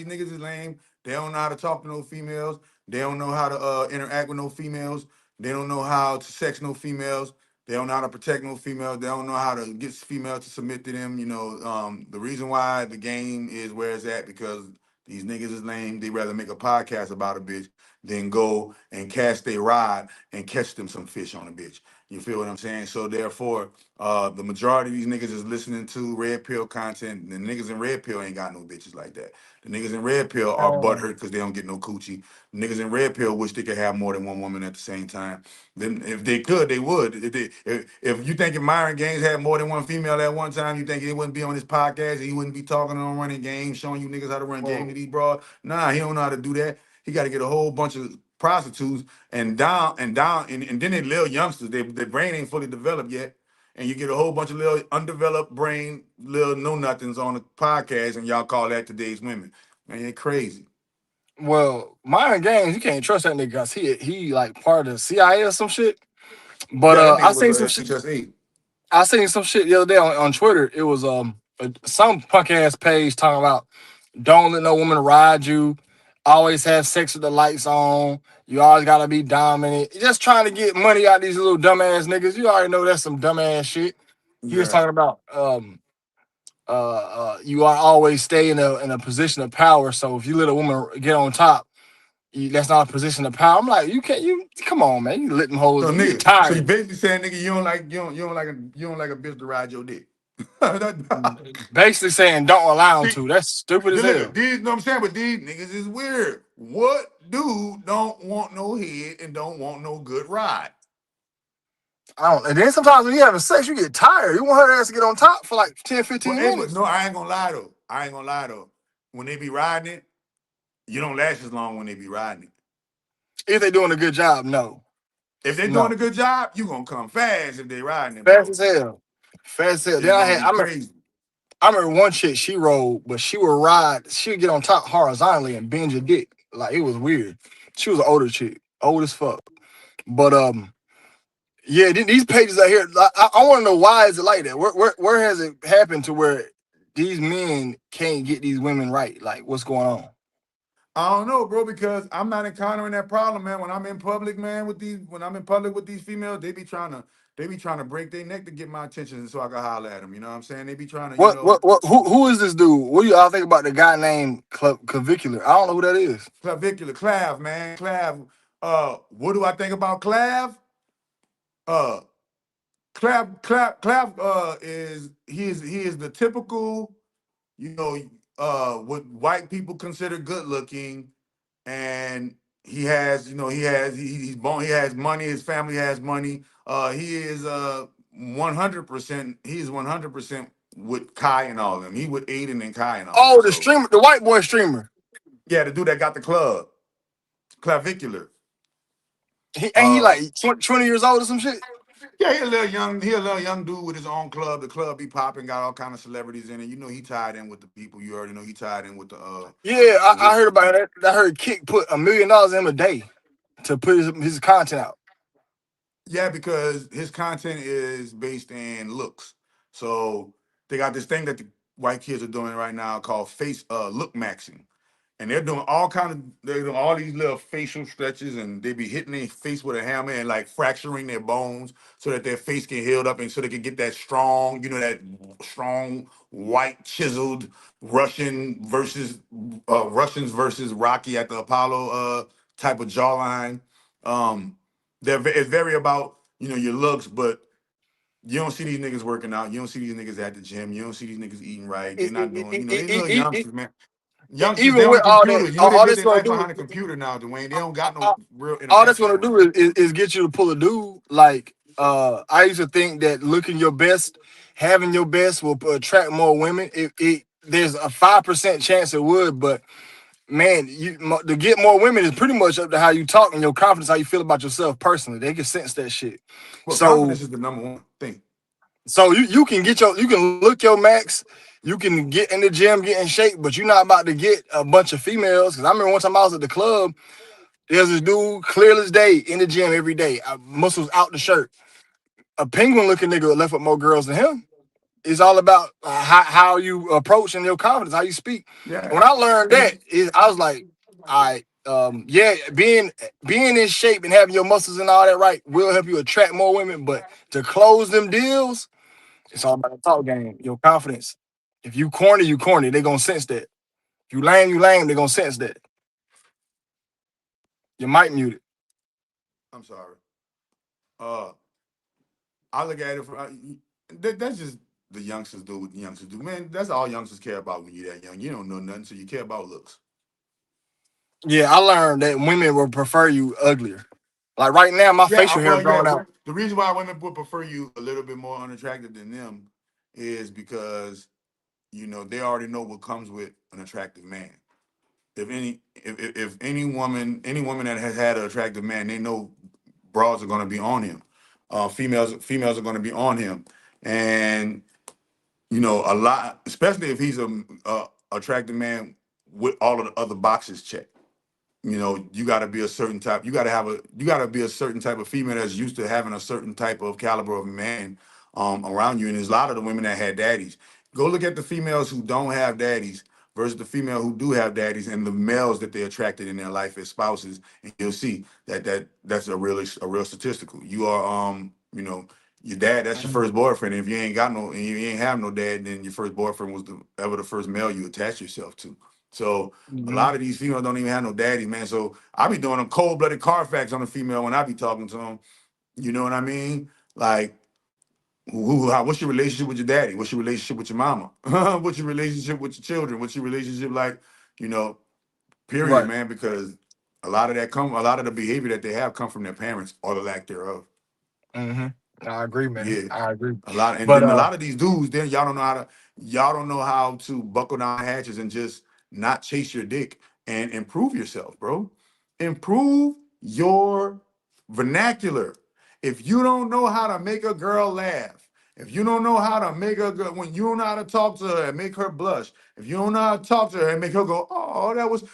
niggas is lame. They don't know how to talk to no females. They don't know how to interact with no females. They don't know how to sex no females. They don't know how to protect no females. They don't know how to get females to submit to them. The reason why the game is where it's at because these niggas is lame. They rather make a podcast about a bitch than go and cast their rod and catch them some fish on a bitch. You feel what I'm saying? So therefore, the majority of these niggas is listening to red pill content. The niggas in red pill ain't got no bitches like that. The niggas in red pill are butthurt because they don't get no coochie. The niggas in red pill wish they could have more than one woman at the same time. Then if they could, they would. If you think if Myron Gaines had more than one female at one time, you think he wouldn't be on this podcast? He wouldn't be talking on running games, showing you niggas how to run game to these broads? Nah, he don't know how to do that. He got to get a whole bunch of prostitutes and then they little youngsters. Their brain ain't fully developed yet. And you get a whole bunch of little undeveloped brain, little know-nothings on the podcast, and y'all call that today's women. Man, you're crazy. Well, Myron Gaines, you can't trust that nigga because he like part of the CIA or some shit. But I seen some shit. I seen some shit the other day on Twitter. It was some punk ass page talking about don't let no woman ride you. Always have sex with the lights on. You always gotta be dominant. Just trying to get money out of these little dumbass niggas. You already know that's some dumbass shit. He was talking about you are always stay in a position of power. So if you let a woman get on top, that's not a position of power. I'm like, you come on, man. You let them hoes. So, You tired. So you basically saying, nigga, you don't like a bitch to ride your dick. Basically saying don't allow them to. That's stupid as hell. These, know what I'm saying? But these niggas is weird. What dude don't want no head and don't want no good ride? I don't. And then sometimes when you having sex, you get tired. You want her ass to get on top for like 10, 15 minutes. No, I ain't gonna lie though. When they be riding it, you don't last as long when they be riding it. If they doing a good job, no. If they doing a good job, you gonna come fast if they riding it. Fast as hell. Fast as hell. Then I remember one chick, she rolled, but she would ride, she would get on top horizontally and bend your dick. Like, it was weird. She was an older chick, old as fuck. But yeah, these pages out here, I want to know why is it like that? Where has it happened to where these men can't get these women right? Like, what's going on? I don't know, bro, because I'm not encountering that problem, man. When I'm in public, man, with these females, they be trying to break their neck to get my attention so I can holler at them. You know what I'm saying? They be trying to. Who is this dude? What do y'all think about the guy named Clavicular? I don't know who that is. Clavicular, Clav, man, Clav. What do I think about Clav? Clav is the typical, what white people consider good looking, and he has money, his family has money. He is 100%, he's 100% with Kai and all of them. He with Aiden and Kai and all. Oh, the streamer, the white boy streamer. Yeah, the dude that got the club. Clavicular. He like 20 years old or some shit? Yeah, he a little young dude with his own club. The club be popping, got all kind of celebrities in it. You know, he tied in with the people. You already know he tied in with the Yeah, I heard about that. I heard Kick put $1 million in him a day to put his content out. Yeah, because his content is based in looks. So they got this thing that the white kids are doing right now called look maxing. and they're doing all these little facial stretches, and they be hitting their face with a hammer and like fracturing their bones so that their face can heal up and so they can get that strong, that strong white chiseled Russians versus Rocky at the Apollo type of jawline. It's very about your looks, but you don't see these niggas working out. You don't see these niggas at the gym. You don't see these niggas eating right. They're not doing, these little youngsters, man. Youngsters, even they on with the all computer. that, all They that's live their gonna life do behind a computer now, Dwayne. They don't got no all, real all that's interaction. gonna do is get you to pull a dude. Like I used to think that looking your best, having your best will attract more women. There's a 5% chance it would, but man, to get more women is pretty much up to how you talk and your confidence, how you feel about yourself personally. They can sense that shit. Well, So confidence is the number one thing. so you can you can look your max, you can get in the gym, get in shape, but you're not about to get a bunch of females. Because I remember one time I was at the club, there's this dude, clear as day, in the gym every day, muscles out the shirt. A penguin looking nigga left with more girls than him. It's all about how you approach and your confidence, how you speak. Yeah. When I learned that, I was like, all right, yeah, being in shape and having your muscles and all that right will help you attract more women, but to close them deals, it's all about the talk game, your confidence. If you corny, you corny. They're gonna sense that. If you lame, they're gonna sense that. You might mute it. I'm sorry. I look at it that's just the youngsters do what the youngsters do. Man, that's all youngsters care about when you're that young. You don't know nothing, so you care about looks. Yeah, I learned that women will prefer you uglier. Like right now, my facial hair growing out. The reason why women would prefer you a little bit more unattractive than them is because they already know what comes with an attractive man. If any woman that has had an attractive man, they know broads are going to be on him. Females are going to be on him, and a lot, especially if he's a attractive man with all of the other boxes checked. You got to be a certain type. You got to be a certain type of female that's used to having a certain type of caliber of man around you. And there's a lot of the women that had daddies. Go look at the females who don't have daddies versus the female who do have daddies, and the males that they attracted in their life as spouses, and you'll see that's a real statistical. You are your dad, that's your first boyfriend. And if you ain't have no dad, then your first boyfriend was the first male you attached yourself to. So a lot of these females don't even have no daddies, man. So I be doing a cold-blooded Carfax on a female when I be talking to them. You know what I mean? Like, what's your relationship with your daddy? What's your relationship with your mama? What's your relationship with your children? What's your relationship like? Period, right, man. Because a lot of the behavior that they have come from their parents or the lack thereof. Mm-hmm. I agree, man. Yeah, I agree. A lot of these dudes, then y'all don't know how to buckle down hatches and just not chase your dick and improve yourself, bro. Improve your vernacular. If you don't know how to make a girl laugh, if you don't know how to make a girl, when you don't know how to talk to her and make her blush, if you don't know how to talk to her and make her go,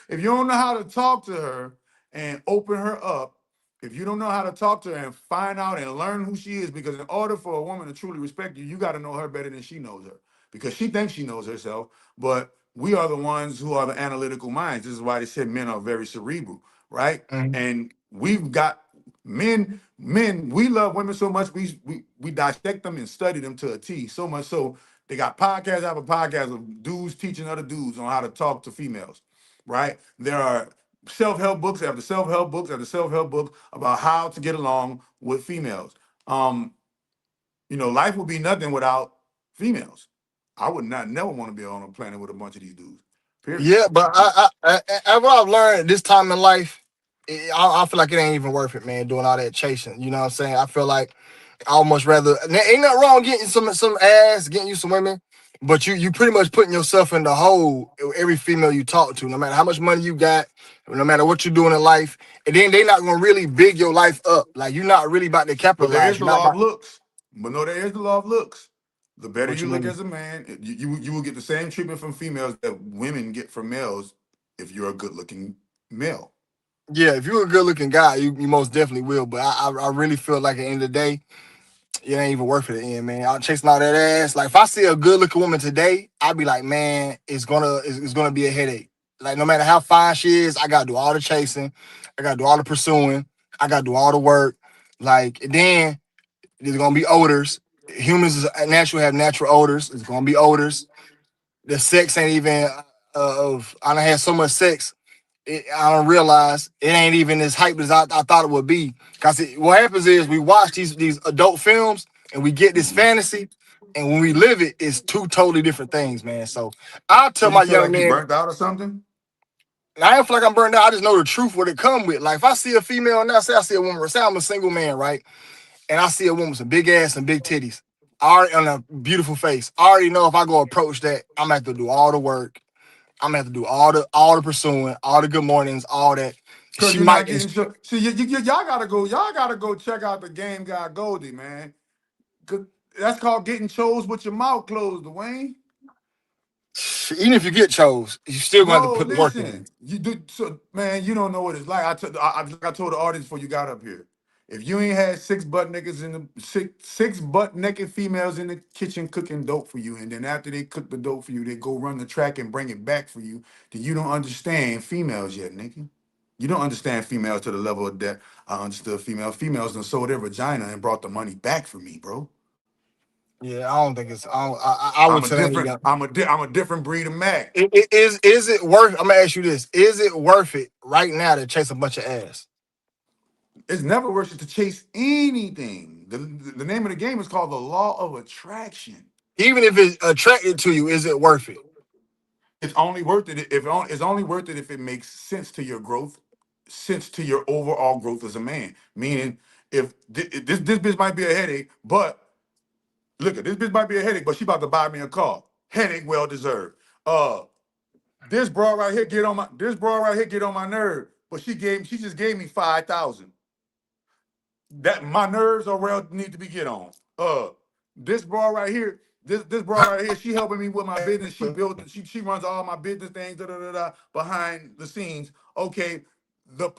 if you don't know how to talk to her and open her up, if you don't know how to talk to her and find out and learn who she is, because in order for a woman to truly respect you, you got to know her better than she knows her, because she thinks she knows herself, but we are the ones who are the analytical minds. This is why they said men are very cerebral, right? Mm-hmm. And we've got men, we love women so much, we dissect them and study them to a T, so much so they got podcasts after podcasts of dudes teaching other dudes on how to talk to females, right? There are self-help books after self-help books after self-help books about how to get along with females. Life would be nothing without females. I would never want to be on a planet with a bunch of these dudes. Period. Yeah, but I what I've learned this time in life, I feel like it ain't even worth it, man, doing all that chasing. You know what I'm saying? I feel like I almost rather, ain't nothing wrong getting some ass, getting you some women, but you pretty much putting yourself in the hole every female you talk to, no matter how much money you got, no matter what you're doing in life, and then they not gonna really big your life up. Like you're not really about to capitalize. But there is the law of looks. But no, there is the law of looks. The better you look as a man, you will get the same treatment from females that women get from males if you're a good-looking male. Yeah, if you're a good-looking guy, you most definitely will. But I really feel like at the end of the day, it ain't even worth it at the end, man. I'm chasing all that ass. Like if I see a good-looking woman today, I'd be like, man, it's gonna be a headache. Like no matter how fine she is, I gotta do all the chasing, I gotta do all the pursuing, I gotta do all the work. Like then there's gonna be odors. Humans is naturally have natural odors. It's gonna be odors. The sex ain't even of. I done had so much sex. I don't realize it ain't even as hype as I thought it would be. Cause what happens is we watch these adult films and we get this fantasy, and when we live it, it's two totally different things, man. So I'll So tell you my feel young like you man, burnt out or something? I don't feel like I'm burned out. I just know the truth what it come with. Like if I see a female now, say I see a woman, say I'm a single man, right? And I see a woman with some big ass and big titties, already on a beautiful face. I already know if I go approach that, I'm gonna have to do all the work. I'm gonna have to do all the pursuing, all the good mornings, all that. Cause She you're not might. getting see y'all gotta go check out the Game Guy Goldie, man. 'Cause that's called getting chose with your mouth closed, Dwayne. Even if you get chose, you still gonna have to No, put the work in. listen. You do so, man. You don't know what it's like. Like I told the audience before you got up here. If you ain't had six butt naked females in the kitchen cooking dope for you, and then after they cook the dope for you, they go run the track and bring it back for you, then you don't understand females yet, nigga. You don't understand females to the level of that I understood females. Females done sold their vagina and brought the money back for me, bro. Yeah, I don't think it's. I would tell that nigga. I'm a different breed of Mac. Is it worth? I'm gonna ask you this: is it worth it right now to chase a bunch of ass? It's never worth it to chase anything. The name of the game is called the law of attraction. Even if it's attracted to you, is it worth it? It's only worth it it's only worth it if it makes sense to your growth, sense to your overall growth as a man. Meaning, if this bitch might be a headache, but look at this bitch might be a headache, but she about to buy me a car. Headache well deserved. This broad right here get on my nerve, but she just gave me 5,000. That my nerves are where need to be get on. This broad right here, this broad right here, she helping me with my business. She runs all my business things behind the scenes. Okay,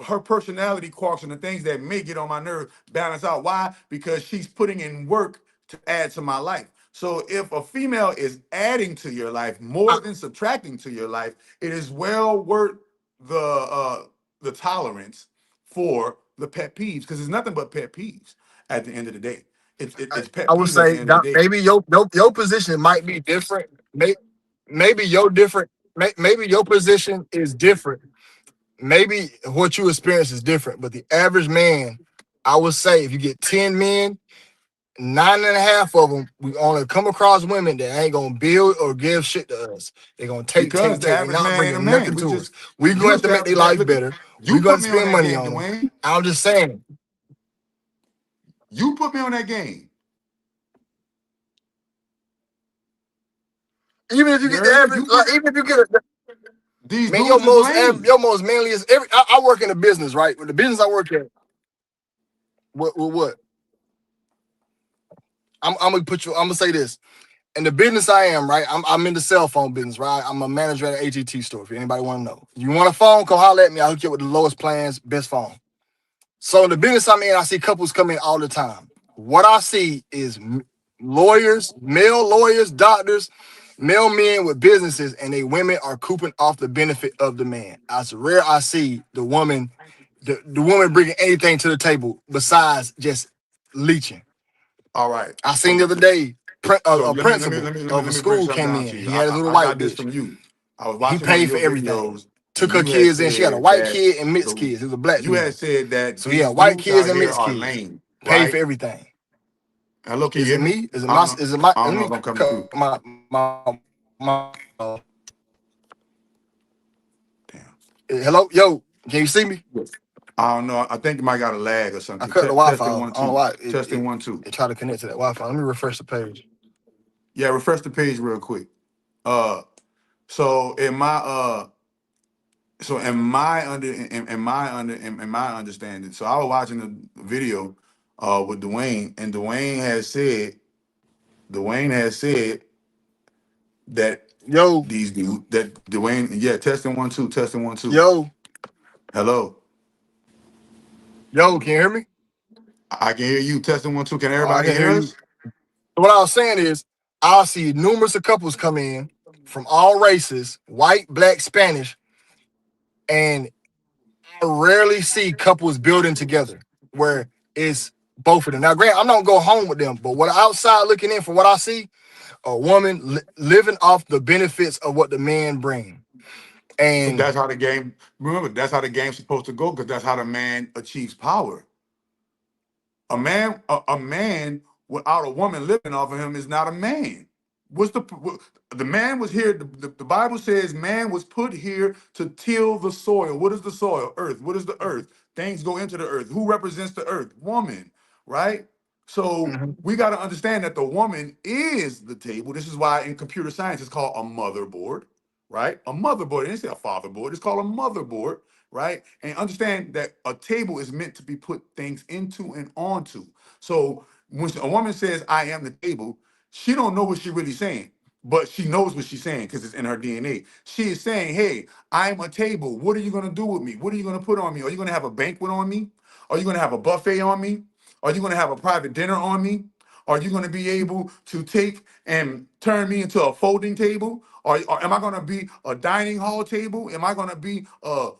her personality quirks and the things that may get on my nerves balance out. Why? Because she's putting in work to add to my life. So if a female is adding to your life more than subtracting to your life, it is well worth the tolerance for the pet peeves, because it's nothing but pet peeves at the end of the day. It's pet I would peeves at the say end of that the day. maybe your position might be different. Maybe maybe your position is different. Maybe what you experience is different. But the average man, I would say, if you get 10 men, 9.5 of them, we only come across women that ain't gonna build or give shit to us. They're gonna take. Because the They're average not man ain't a bringing man. nothing We to just us. We gonna have to make their life look, better. We you gonna put me on spend that money game, on them. Dwayne. I'm just saying. You put me on that game. Even if you get the average, even if you get these man, dudes is lame. your most manliest. I work in a business, right? With the business I work at, what? I'm gonna say this. In the business I am, right? I'm in the cell phone business, right? I'm a manager at an AT&T store. If anybody want to know, you want a phone, come holler at me. I'll hook you up with the lowest plans, best phone. So in the business I'm in, I see couples come in all the time. What I see is lawyers, male lawyers, doctors, male men with businesses, and they women are cooping off the benefit of the man. It's rare I see the woman bringing anything to the table besides just leeching. All right. I seen the other day a let principal of a school came in. He had his little white bitch. From you. I was watching he paid for everything. Took her kids in. She had a white kid and mixed kids. It was a black. You had said that. So he had white kids and mixed kids. Lame, right? Paid for everything. Hello, can is you it me? Is it my? I don't know if I'm coming through. My Damn. Hello, yo. Can you see me? I don't know. I think you might got a lag or something. I cut the Wi-Fi. Testing 1 2. I don't know why. Testing 1 2. It tried to connect to that Wi-Fi. Let me refresh the page. Yeah, refresh the page real quick. So in my understanding, so I was watching the video with Dwayne, and Dwayne has said that these dudes that Dwayne, testing 1 2, testing 1 2. Yo. Hello. Yo, can you hear me? I can hear you. Testing 1 2. Can everybody hear us? What I was saying is, I'll see numerous of couples come in from all races, white, black, Spanish, And I rarely see couples building together where it's both of them. Now, Grant, I'm not gonna go home with them, but what outside looking in, from what I see, a woman living off the benefits of what the man bring. But And that's how the game. Remember, that's how the game's supposed to go, because that's how the man achieves power. A man without a woman living off of him is not a man. The man was here? The Bible says man was put here to till the soil. What is the soil? Earth. What is the earth? Things go into the earth. Who represents the earth? Woman, right? So we got to understand that the woman is the table. This is why in computer science it's called a motherboard, right? A motherboard. It didn't say a fatherboard. It's called a motherboard, right? And understand that a table is meant to be put things into and onto. So when a woman says, I am the table, she don't know what she's really saying, but she knows what she's saying because it's in her DNA. She is saying, hey, I'm a table. What are you going to do with me? What are you going to put on me? Are you going to have a banquet on me? Are you going to have a buffet on me? Are you going to have a private dinner on me? Are you going to be able to take and turn me into a folding table? Or am I going to be a dining hall table? Am I going to be an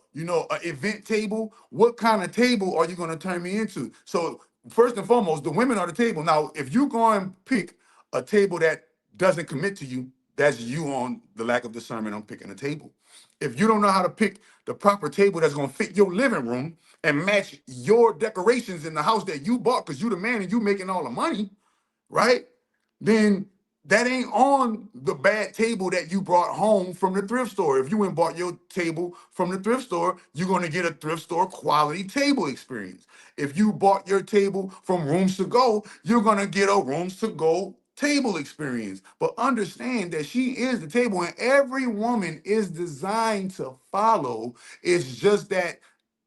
event table? What kind of table are you going to turn me into? So first and foremost, the women are the table. Now, if you go and pick a table that doesn't commit to you, that's you on the lack of discernment on picking a table. If you don't know how to pick the proper table that's going to fit your living room and match your decorations in the house that you bought because you the man and you making all the money, right? Then that ain't on the bad table that you brought home from the thrift store. If you went and bought your table from the thrift store, you're going to get a thrift store quality table experience. If you bought your table from Rooms to Go, you're going to get a Rooms to Go table experience. But understand that she is the table and every woman is designed to follow. It's just that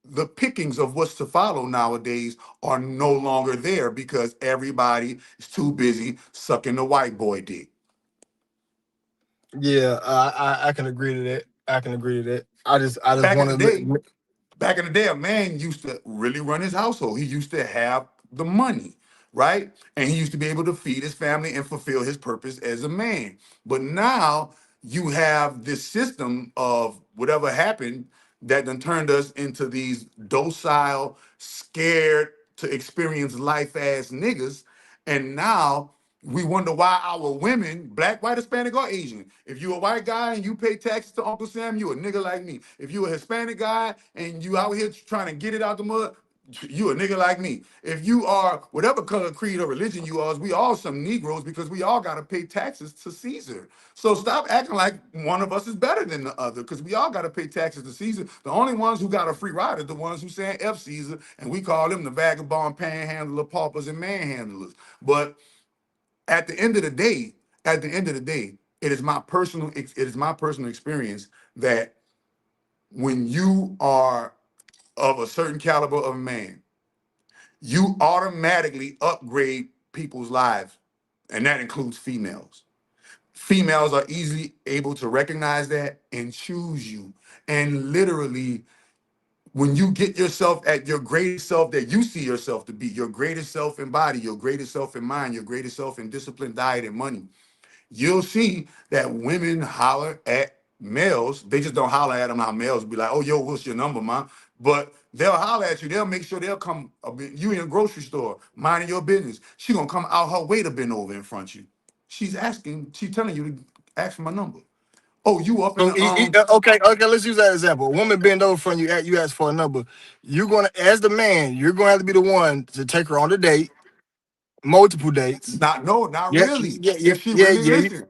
the pickings of what's to follow nowadays are no longer there because everybody is too busy sucking the white boy dick. yeah, I can agree to that. I can agree to that. I just want to. Back in the day, a man used to really run his household. He used to have the money, right? And he used to be able to feed his family and fulfill his purpose as a man. But now you have this system of whatever happened that done turned us into these docile, scared to experience life ass niggas. And now we wonder why our women, black, white, Hispanic, or Asian, if you a white guy and you pay taxes to Uncle Sam, you a nigga like me. If you a Hispanic guy and you out here trying to get it out the mud, you a nigga like me. If you are whatever color, creed, or religion you are, we all some Negroes because we all got to pay taxes to Caesar. So stop acting like one of us is better than the other because we all got to pay taxes to Caesar. The only ones who got a free ride are the ones who saying F Caesar, and we call them the vagabond, panhandler, paupers, and manhandlers. But at the end of the day, it is my personal experience that when you are of a certain caliber of man, you automatically upgrade people's lives, and that includes females. Females are easily able to recognize that and choose you. And literally, when you get yourself at your greatest self that you see yourself to be, your greatest self in body, your greatest self in mind, your greatest self in discipline, diet, and money, you'll see that women holler at males. They just don't holler at them how males be like, oh, yo, what's your number, man? But they'll holler at you. They'll make sure they'll come. You in a grocery store, minding your business. She gonna come out her way to bend over in front of you. She's telling you to ask for my number. Oh, you up in the, Okay, let's use that example. A woman bend over from you, you ask for a number. You're gonna, as the man, you're gonna have to be the one to take her on a date, multiple dates. Not really. If she really listen,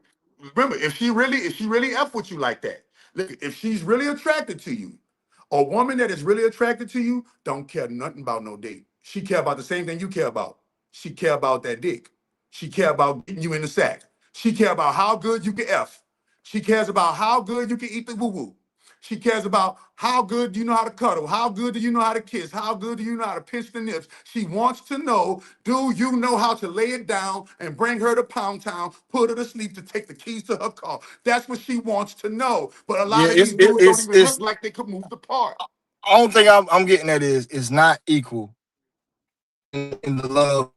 remember, if she really F with you like that, look, if she's really attracted to you, a woman that is really attracted to you don't care nothing about no date. She care about the same thing you care about. She care about that dick. She care about getting you in the sack. She care about how good you can F. She cares about how good you can eat the woo-woo. She cares about how good do you know how to cuddle, how good do you know how to kiss, how good do you know how to pinch the nips. She wants to know, do you know how to lay it down and bring her to Pound Town, put her to sleep to take the keys to her car? That's what she wants to know. But a lot of these dudes don't even look like they could move the part. Only thing I'm getting at is it's not equal in the love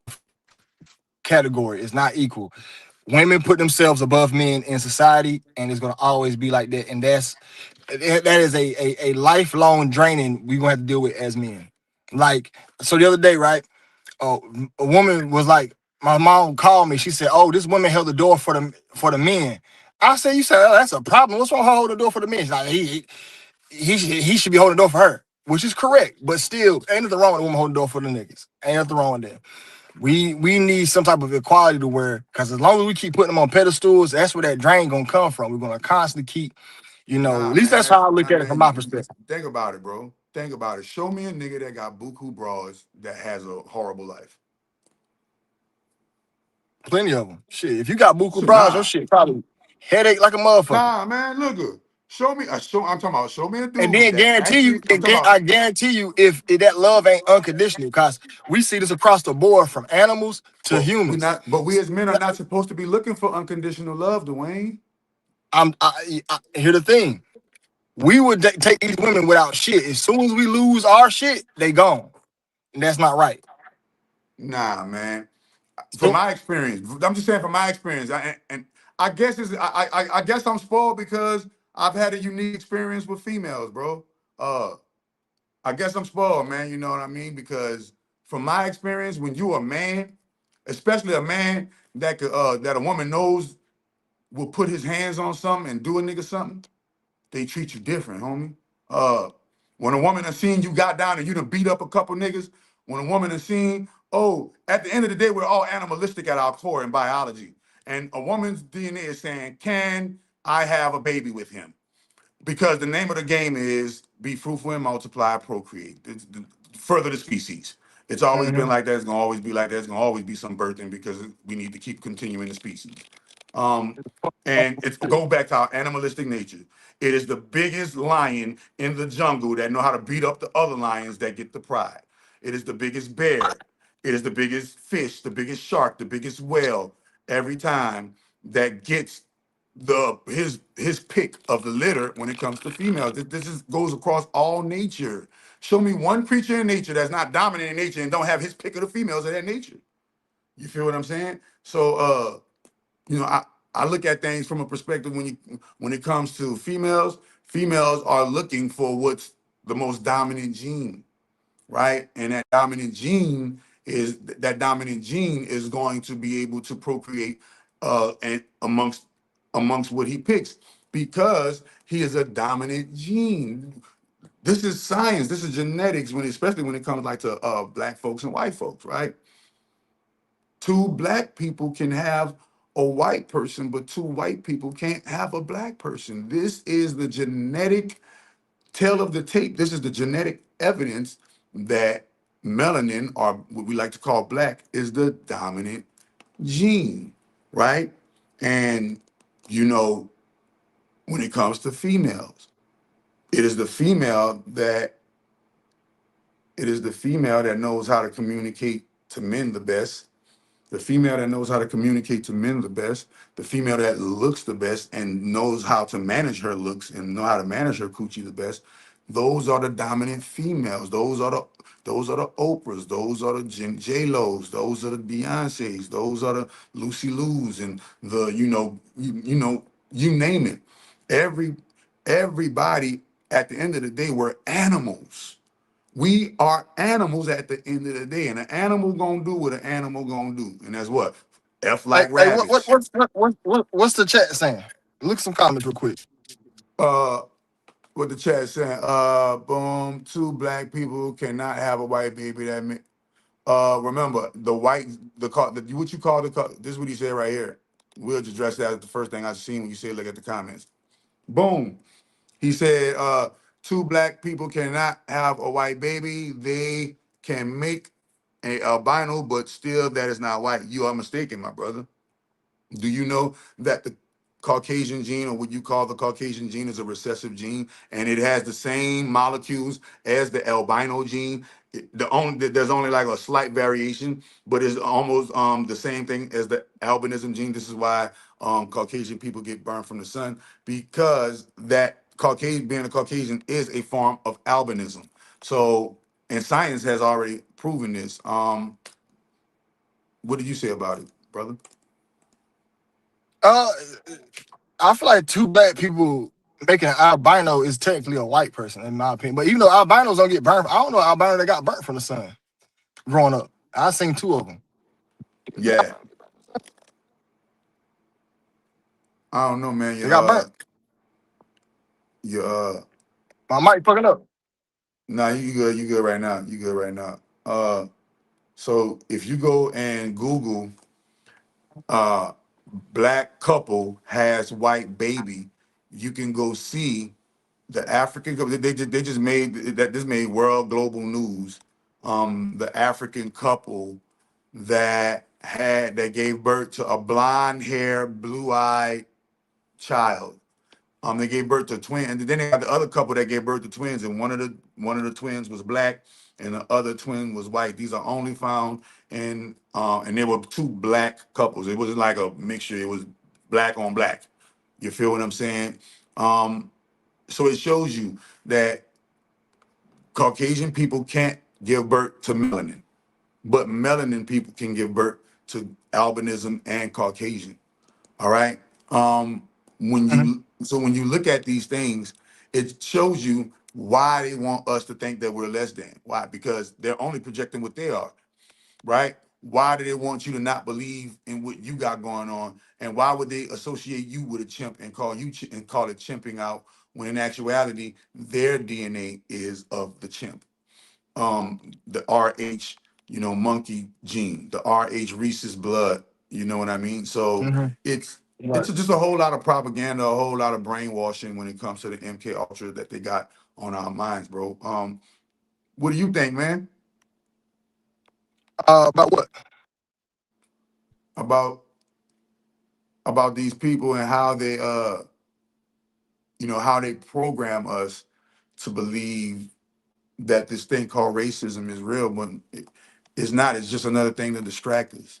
category. It's not equal. Women put themselves above men in society, and it's gonna always be like that. And that's that is a lifelong draining we're gonna have to deal with as men. Like, so the other day, right? Oh, a woman was like, my mom called me. She said, "Oh, this woman held the door for the men." I said, "You said, oh, that's a problem. What's wrong with her holding the door for the men?" She's like, he should be holding the door for her, which is correct. But still, ain't nothing wrong with a woman holding the door for the niggas. Ain't nothing wrong with that. We need some type of equality to where, because as long as we keep putting them on pedestals, that's where that drain gonna come from. We're gonna constantly keep, at least that's how I look at it from my perspective. Think about it, bro. Think about it. Show me a nigga that got buku bras that has a horrible life. Plenty of them. Shit, if you got buku bras, your shit probably headache like a motherfucker. Nah, man, look good. Show me I'm talking about show me a dude. And then I guarantee you, if that love ain't unconditional, because we see this across the board from animals to humans. But we as men are not supposed to be looking for unconditional love, Dwayne. Here's the thing. We would take these women without shit. As soon as we lose our shit, they gone. And that's not right. Nah, man. From my experience, I'm just saying from my experience, and I guess I guess I'm spoiled because I've had a unique experience with females, bro. I guess I'm spoiled, man. You know what I mean? Because from my experience, when you a man, especially a man that could that a woman knows will put his hands on something and do a nigga something, they treat you different, homie. When a woman has seen you got down and you done beat up a couple niggas, when a woman has seen, at the end of the day, we're all animalistic at our core in biology. And a woman's DNA is saying, can I have a baby with him? Because the name of the game is be fruitful and multiply, procreate, further the species. It's always been like that. It's gonna always be like that. It's gonna always be some birthing because we need to keep continuing the species. And it's go back to our animalistic nature. It is the biggest lion in the jungle that know how to beat up the other lions that get the pride. It is the biggest bear. It is the biggest fish, the biggest shark, the biggest whale every time that gets his pick of the litter when it comes to females. This goes across all nature. Show me one creature in nature that's not dominant in nature and don't have his pick of the females of that nature. You feel what I'm saying? So I look at things from a perspective when it comes to females are looking for what's the most dominant gene, right? And that dominant gene is going to be able to procreate and amongst what he picks because he is a dominant gene. This is science. This is genetics, especially when it comes like to black folks and white folks, right? Two black people can have a white person, but two white people can't have a black person. This is the genetic tail of the tape. This is the genetic evidence that melanin, or what we like to call black, is the dominant gene, right? And when it comes to females, it is the female that knows how to communicate to men the best. The female that knows how to communicate to men the best, the female that looks the best and knows how to manage her looks and know how to manage her coochie the best, those are the dominant females. Those are the Oprahs. Those are the J-Los. Those are the Beyoncés. Those are the Lucy Liu's and the you name it. Everybody at the end of the day, we're animals. We are animals at the end of the day, and an animal gonna do what an animal gonna do, and that's what rabbits. What's the chat saying? Look some comments real quick. What the chat saying? Boom. Two black people cannot have a white baby. That mean, remember what you call this is what he said right here. We'll just address that as the first thing I seen when you say look at the comments. Boom. He said, two black people cannot have a white baby. They can make an albino, but still that is not white. You are mistaken, my brother. Do you know that the Caucasian gene, or what you call the Caucasian gene, is a recessive gene, and it has the same molecules as the albino gene? There's only like a slight variation, but it's almost the same thing as the albinism gene. This is why Caucasian people get burned from the sun, because that being a Caucasian is a form of albinism. So, and science has already proven this. What did you say about it, brother? I feel like two black people making an albino is technically a white person, in my opinion. But even though albinos don't get burnt, I don't know albino that got burnt from the sun growing up. I seen 2 of them. Yeah. I don't know, man. They got burnt. My mic fucking up. Nah, you good. You good right now. You good right now. So if you go and Google black couple has white baby, you can go see the African couple. They just made that. This made world global news. The African couple that gave birth to a blonde hair, blue eyed child. They gave birth to twins, and then they had the other couple that gave birth to twins, and one of the twins was black, and the other twin was white. These are only found in and there were 2 black couples. It wasn't like a mixture; it was black on black. You feel what I'm saying? So it shows you that Caucasian people can't give birth to melanin, but melanin people can give birth to albinism and Caucasian. All right. When you look at these things, it shows you why they want us to think that we're less than. Why? Because they're only projecting what they are, right? Why do they want you to not believe in what you got going on? And why would they associate you with a chimp and call it chimping out when in actuality their DNA is of the chimp? The RH, monkey gene, the RH rhesus blood. You know what I mean? So it's just a whole lot of propaganda, a whole lot of brainwashing when it comes to the MK Ultra that they got on our minds, bro. What do you think, man? About what? About these people and how they how they program us to believe that this thing called racism is real, but it's not. It's just another thing to distract us.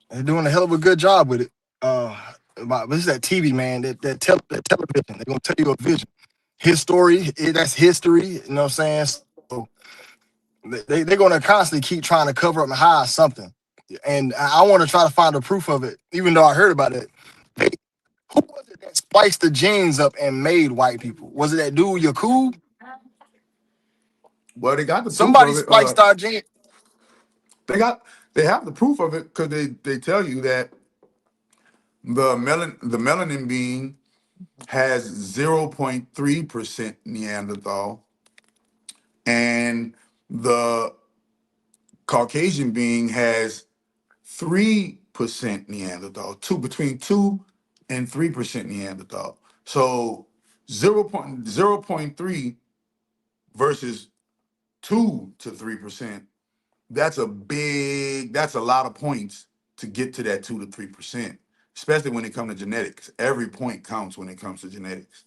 They're doing a hell of a good job with it. This is that TV, man. That television. They're gonna tell you a vision. His story, that's history. You know what I'm saying? So they're gonna constantly keep trying to cover up and hide something. And I want to try to find the proof of it, even though I heard about it. Who was it that spliced the genes up and made white people? Was it that dude Yakub? Well, they got the somebody proof of spliced our genes. They have the proof of it because they tell you that the melanin being has 0.3% Neanderthal, and the Caucasian being has 3% Neanderthal, between 2 and 3% Neanderthal. So 0.3 versus 2 to 3%. That's a lot of points to get to that 2 to 3%, especially when it comes to genetics. Every point counts when it comes to genetics.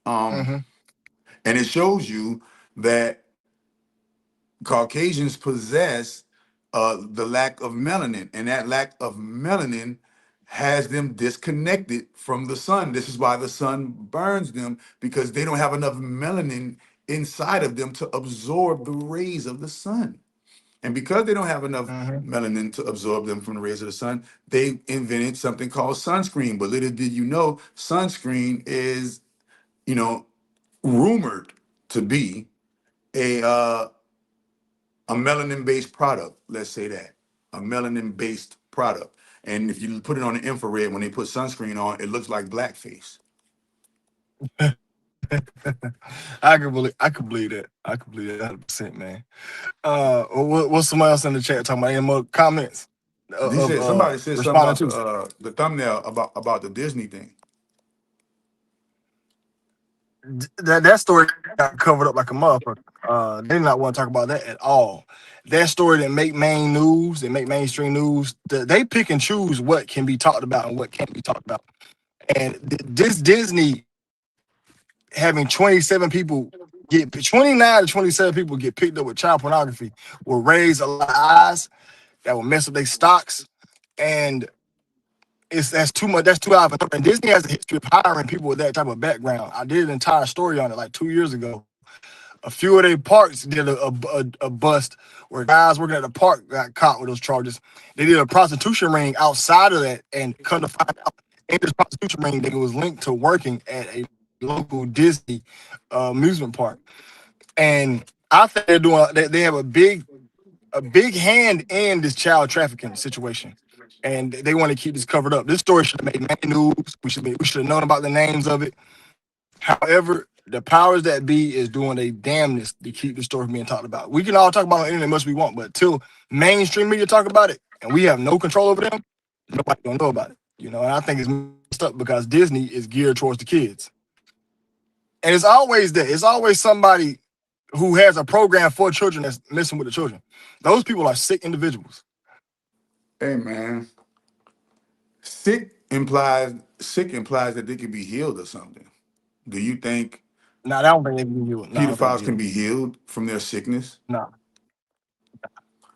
And it shows you that Caucasians possess the lack of melanin, and that lack of melanin has them disconnected from the sun. This is why the sun burns them, because they don't have enough melanin inside of them to absorb the rays of the sun. And because they don't have enough melanin to absorb them from the rays of the sun, they invented something called sunscreen. But little did you know, sunscreen is, rumored to be a melanin-based product. Let's say that, a melanin-based product. And if you put it on the infrared, when they put sunscreen on, it looks like blackface. I can believe that. I can believe that 100%, man. What's somebody else in the chat talking about? Any more comments? Somebody said something about the thumbnail about the Disney thing. That story got covered up like a motherfucker. They did not want to talk about that at all. That story that make main news, that make mainstream news, they pick and choose what can be talked about and what can't be talked about. And this Disney having 29 to 27 people get picked up with child pornography will raise a lot of eyes, that will mess up their stocks, and that's too much. That's too out of it. And Disney has a history of hiring people with that type of background. I did an entire story on it like 2 years ago. A few of their parks did a bust where guys working at the park got caught with those charges. They did a prostitution ring outside of that, and come to find out, in this prostitution ring that was linked to working at a local Disney amusement park. And I think they're doing. They have a big hand in this child trafficking situation, and they want to keep this covered up. This story should have made many news. We should have known about the names of it. However, the powers that be is doing a damnness to keep the story from being talked about. We can all talk about it on the internet much we want, but till mainstream media talk about it and we have no control over them, nobody gonna know about it. You know, and I think it's messed up because Disney is geared towards the kids. And it's always there. It's always somebody who has a program for children that's messing with the children. Those people are sick individuals. Hey man, sick implies that they can be healed or something. Do you think Nah, I don't think they can be healed. pedophiles can be healed from their sickness? Nah.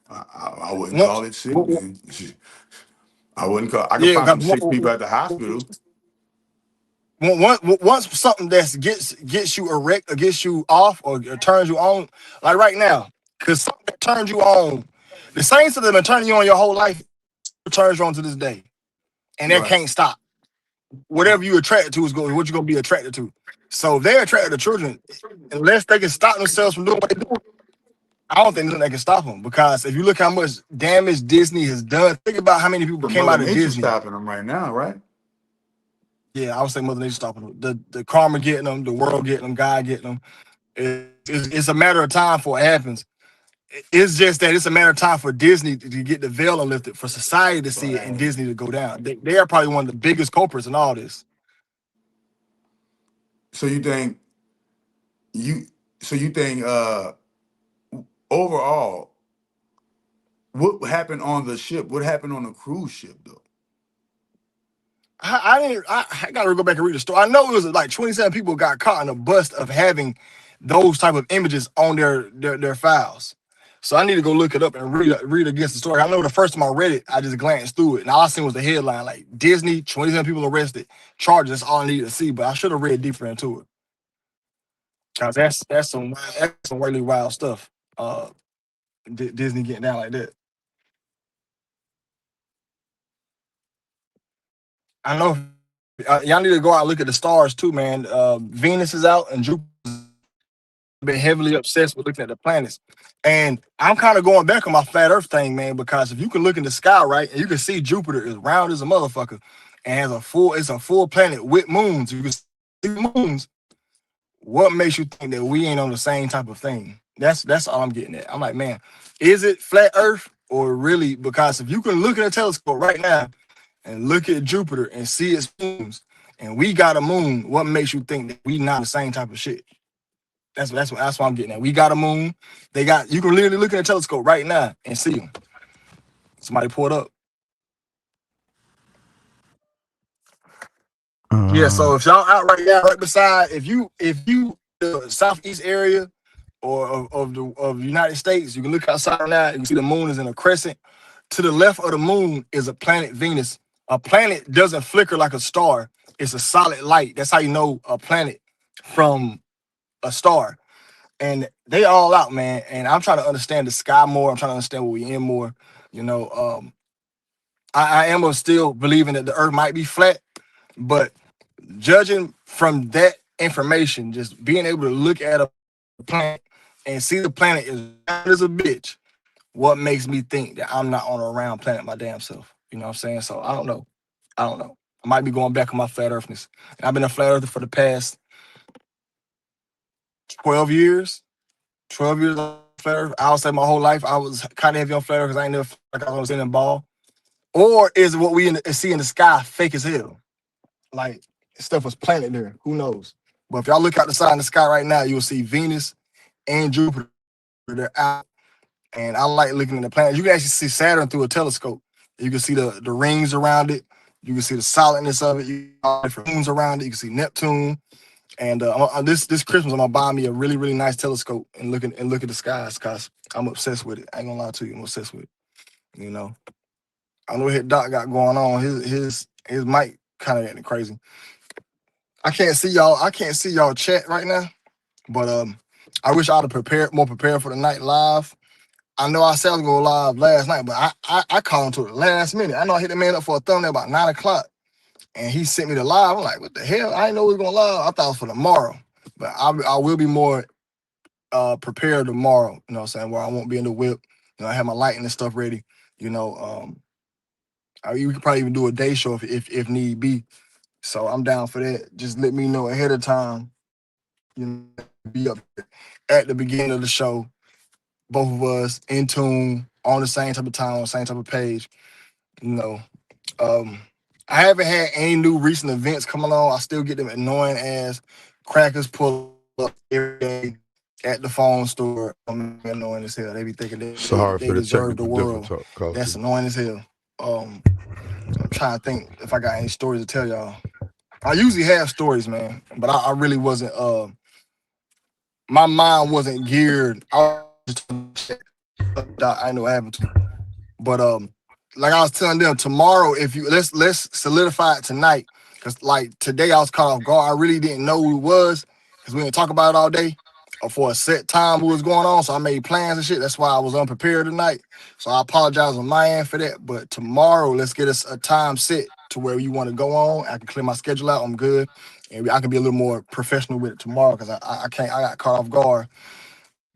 I wouldn't call it sick, man. I wouldn't call. I can find some sick people at the hospital. Once something that gets you erect or gets you off or turns you on, like right now, because something that turns you on, the same stuff that been turning you on your whole life turns you on to this day, and that can't stop. Whatever you attracted to is what you're gonna be attracted to. So if they're attracted to children, unless they can stop themselves from doing what they do, I don't think they can stop them. Because if you look how much damage Disney has done, think about how many people came out of Disney. Stopping them right now, right? Yeah, I would say Mother Nature stopping them. The karma getting them, the world getting them, God getting them. It's a matter of time before it happens. It's just that it's a matter of time for Disney to get the veil lifted, for society to see it, and Disney to go down. They are probably one of the biggest culprits in all this. So you think overall, what happened on the ship? What happened on the cruise ship though? I gotta go back and read the story. I know it was like 27 people got caught in a bust of having those type of images on their files. So I need to go look it up and read against the story. I know the first time I read it, I just glanced through it, and all I seen was the headline, like Disney, 27 people arrested, charges. That's all I needed to see, but I should have read deeper into it. Cause that's some really wild stuff. Disney getting down like that. I know y'all need to go out and look at the stars too, man. Venus is out and Jupiter's been heavily obsessed with looking at the planets. And I'm kind of going back on my flat earth thing, man, because if you can look in the sky, right, and you can see Jupiter is round as a motherfucker and it's a full planet with moons. You can see moons. What makes you think that we ain't on the same type of thing? That's all I'm getting at. I'm like, man, is it flat earth or really? Because if you can look at a telescope right now and look at Jupiter and see its moons, and we got a moon, what makes you think that we not the same type of shit? That's what I'm getting at. We got a moon. You can literally look at a telescope right now and see them. Somebody pull it up. Yeah, so if y'all out right now, right beside, if you the southeast area or of the United States, you can look outside right now and you see the moon is in a crescent. To the left of the moon is a planet Venus. A planet doesn't flicker like a star. It's a solid light. That's how you know a planet from a star. And they all out, man. And I'm trying to understand the sky more. I'm trying to understand what we in more. You know, I am still believing that the earth might be flat, but judging from that information, just being able to look at a planet and see the planet is round as a bitch, what makes me think that I'm not on a round planet my damn self? You know what I'm saying? So I don't know. I might be going back on my flat earthness. And I've been a flat earther for the past 12 years. 12 years on flat earth. I would say my whole life I was kind of heavy on flat earth because I ain't never felt like I was in a ball. Or is what we see in the sky fake as hell? Like stuff was planted there. Who knows? But if y'all look out the side in the sky right now, you'll see Venus and Jupiter. They're out. And I like looking at the planets. You can actually see Saturn through a telescope. You can see the rings around it. You can see the solidness of it. You can see different moons around it. You can see Neptune. And this Christmas, I'm gonna buy me a really, really nice telescope and look at the skies because I'm obsessed with it. I ain't gonna lie to you, I'm obsessed with it. You know, I know what Doc got going on. His mic kind of acting crazy. I can't see y'all chat right now, but I wish I'd have more prepared for the night live. I know I said I was going live last night, but I called him to the last minute. I know I hit the man up for a thumbnail about 9 o'clock, and he sent me the live. I'm like, what the hell? I didn't know it was gonna live. I thought it was for tomorrow, but I will be more prepared tomorrow. You know what I'm saying? Where I won't be in the whip. You know, I have my lighting and stuff ready. You know, we could probably even do a day show if need be. So I'm down for that. Just let me know ahead of time. You know, be up at the beginning of the show. Both of us in tune, on the same type of time, on the same type of page. You know, I haven't had any new recent events come along. I still get them annoying as crackers pull up every day at the phone store. I'm annoying as hell. They be thinking they deserve the world. That's annoying as hell. I'm trying to think if I got any stories to tell y'all. I usually have stories, man, but I really wasn't. My mind wasn't geared. I know what happened to me. But like I was telling them, tomorrow, if you let's solidify it tonight, because like today I was caught off guard. I really didn't know who it was because we didn't talk about it all day or for a set time what was going on. So I made plans and shit. That's why I was unprepared tonight. So I apologize on my end for that. But tomorrow, let's get us a time set to where you want to go on. I can clear my schedule out. I'm good, and I can be a little more professional with it tomorrow because I can't. I got caught off guard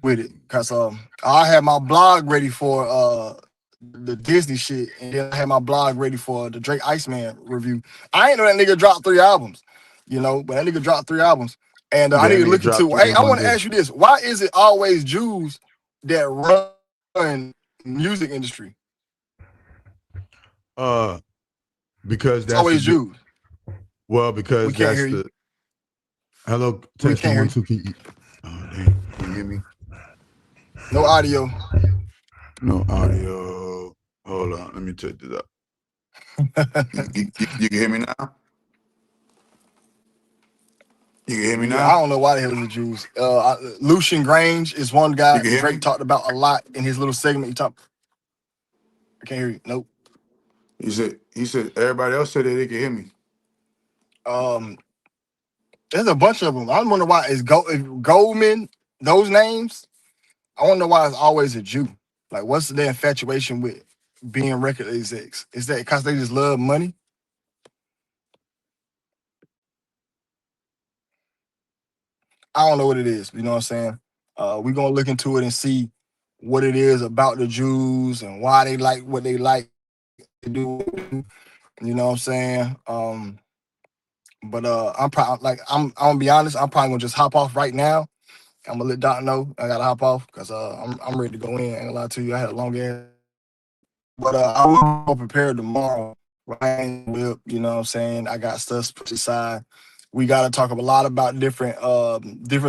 with it because I had my blog ready for the Disney shit, and then I had my blog ready for the Drake Iceman review. I ain't know that nigga dropped 3 albums, you know, but that nigga dropped 3 albums. And I need to look into. Hey, I want to ask you this: why is it always Jews that run music industry? Because that's always Jews. Well, because that's the. Hello, test 1 2. Can you hear me? No audio. No audio. Hold on, let me check this out. You can hear me now? You can hear me now? Yeah, I don't know why the hell is the Jews. Lucian Grange is one guy Drake talked about a lot in his little segment. He talked. I can't hear you. Nope. He said everybody else said that they could hear me. There's a bunch of them. I wonder why is Goldman those names. I wonder why it's always a Jew. Like, what's their infatuation with being record execs? Is that because they just love money? I don't know what it is. You know what I'm saying? We're going to look into it and see what it is about the Jews and why they like what they like to do. You know what I'm saying? But I'm gonna be honest, I'm probably gonna just hop off right now. I'm gonna let Doc know I gotta hop off because I'm ready to go in. I ain't gonna lie to you, I had a long ass. But I will be prepared tomorrow. Right? You know what I'm saying? I got stuff put aside. We gotta talk a lot about different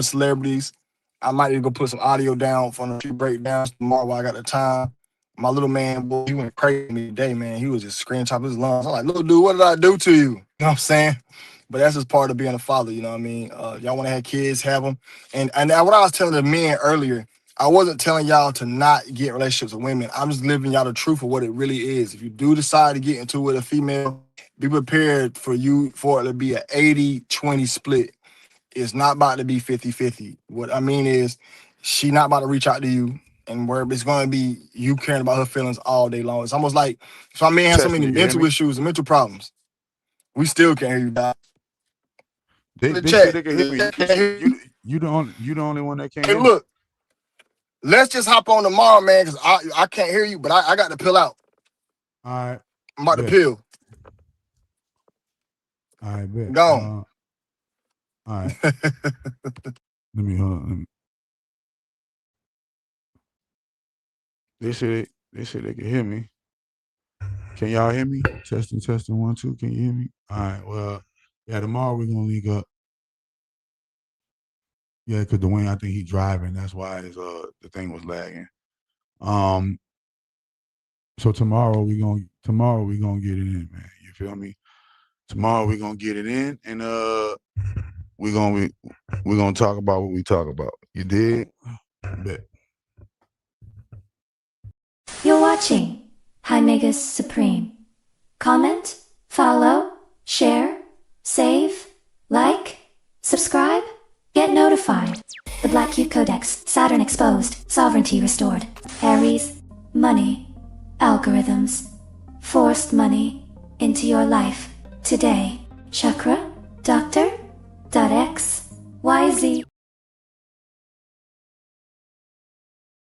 celebrities. I might need to go put some audio down for a few breakdowns tomorrow while I got the time. My little man, boy, he went crazy today, man. He was just screaming top his lungs. I'm like, little dude, what did I do to you? You know what I'm saying? But that's just part of being a father, you know what I mean? Y'all want to have kids, have them. And what I was telling the men earlier, I wasn't telling y'all to not get relationships with women. I'm just living y'all the truth of what it really is. If you do decide to get into it with a female, be prepared for it to be an 80-20 split. It's not about to be 50-50. What I mean is, she not about to reach out to you, and where it's going to be you caring about her feelings all day long. It's almost like if my man has so many mental issues and mental problems, we still can't hear you, Doc. They say they can hear me. You the only one that can't hear me. Look, let's just hop on tomorrow, man, because I can't hear you, but I got to pill out. All right. I'm about to pill. All right, bet. Gone. All right. Let me hold on. They say they can hear me. Can y'all hear me? Testing 1 2. Can you hear me? All right. Well, yeah. Tomorrow we're gonna link up. Yeah, because Dwayne, I think he's driving. That's why his the thing was lagging. So tomorrow we're gonna get it in, man. You feel me? Tomorrow we're gonna get it in, and we're gonna talk about what we talk about. You dig? Bet. You're watching High Megas Supreme. Comment, follow, share, save, like, subscribe, get notified. The Black Cube Codex, Saturn exposed, sovereignty restored. Aries, money, algorithms, forced money into your life today. Chakra Doctor. X Y Z.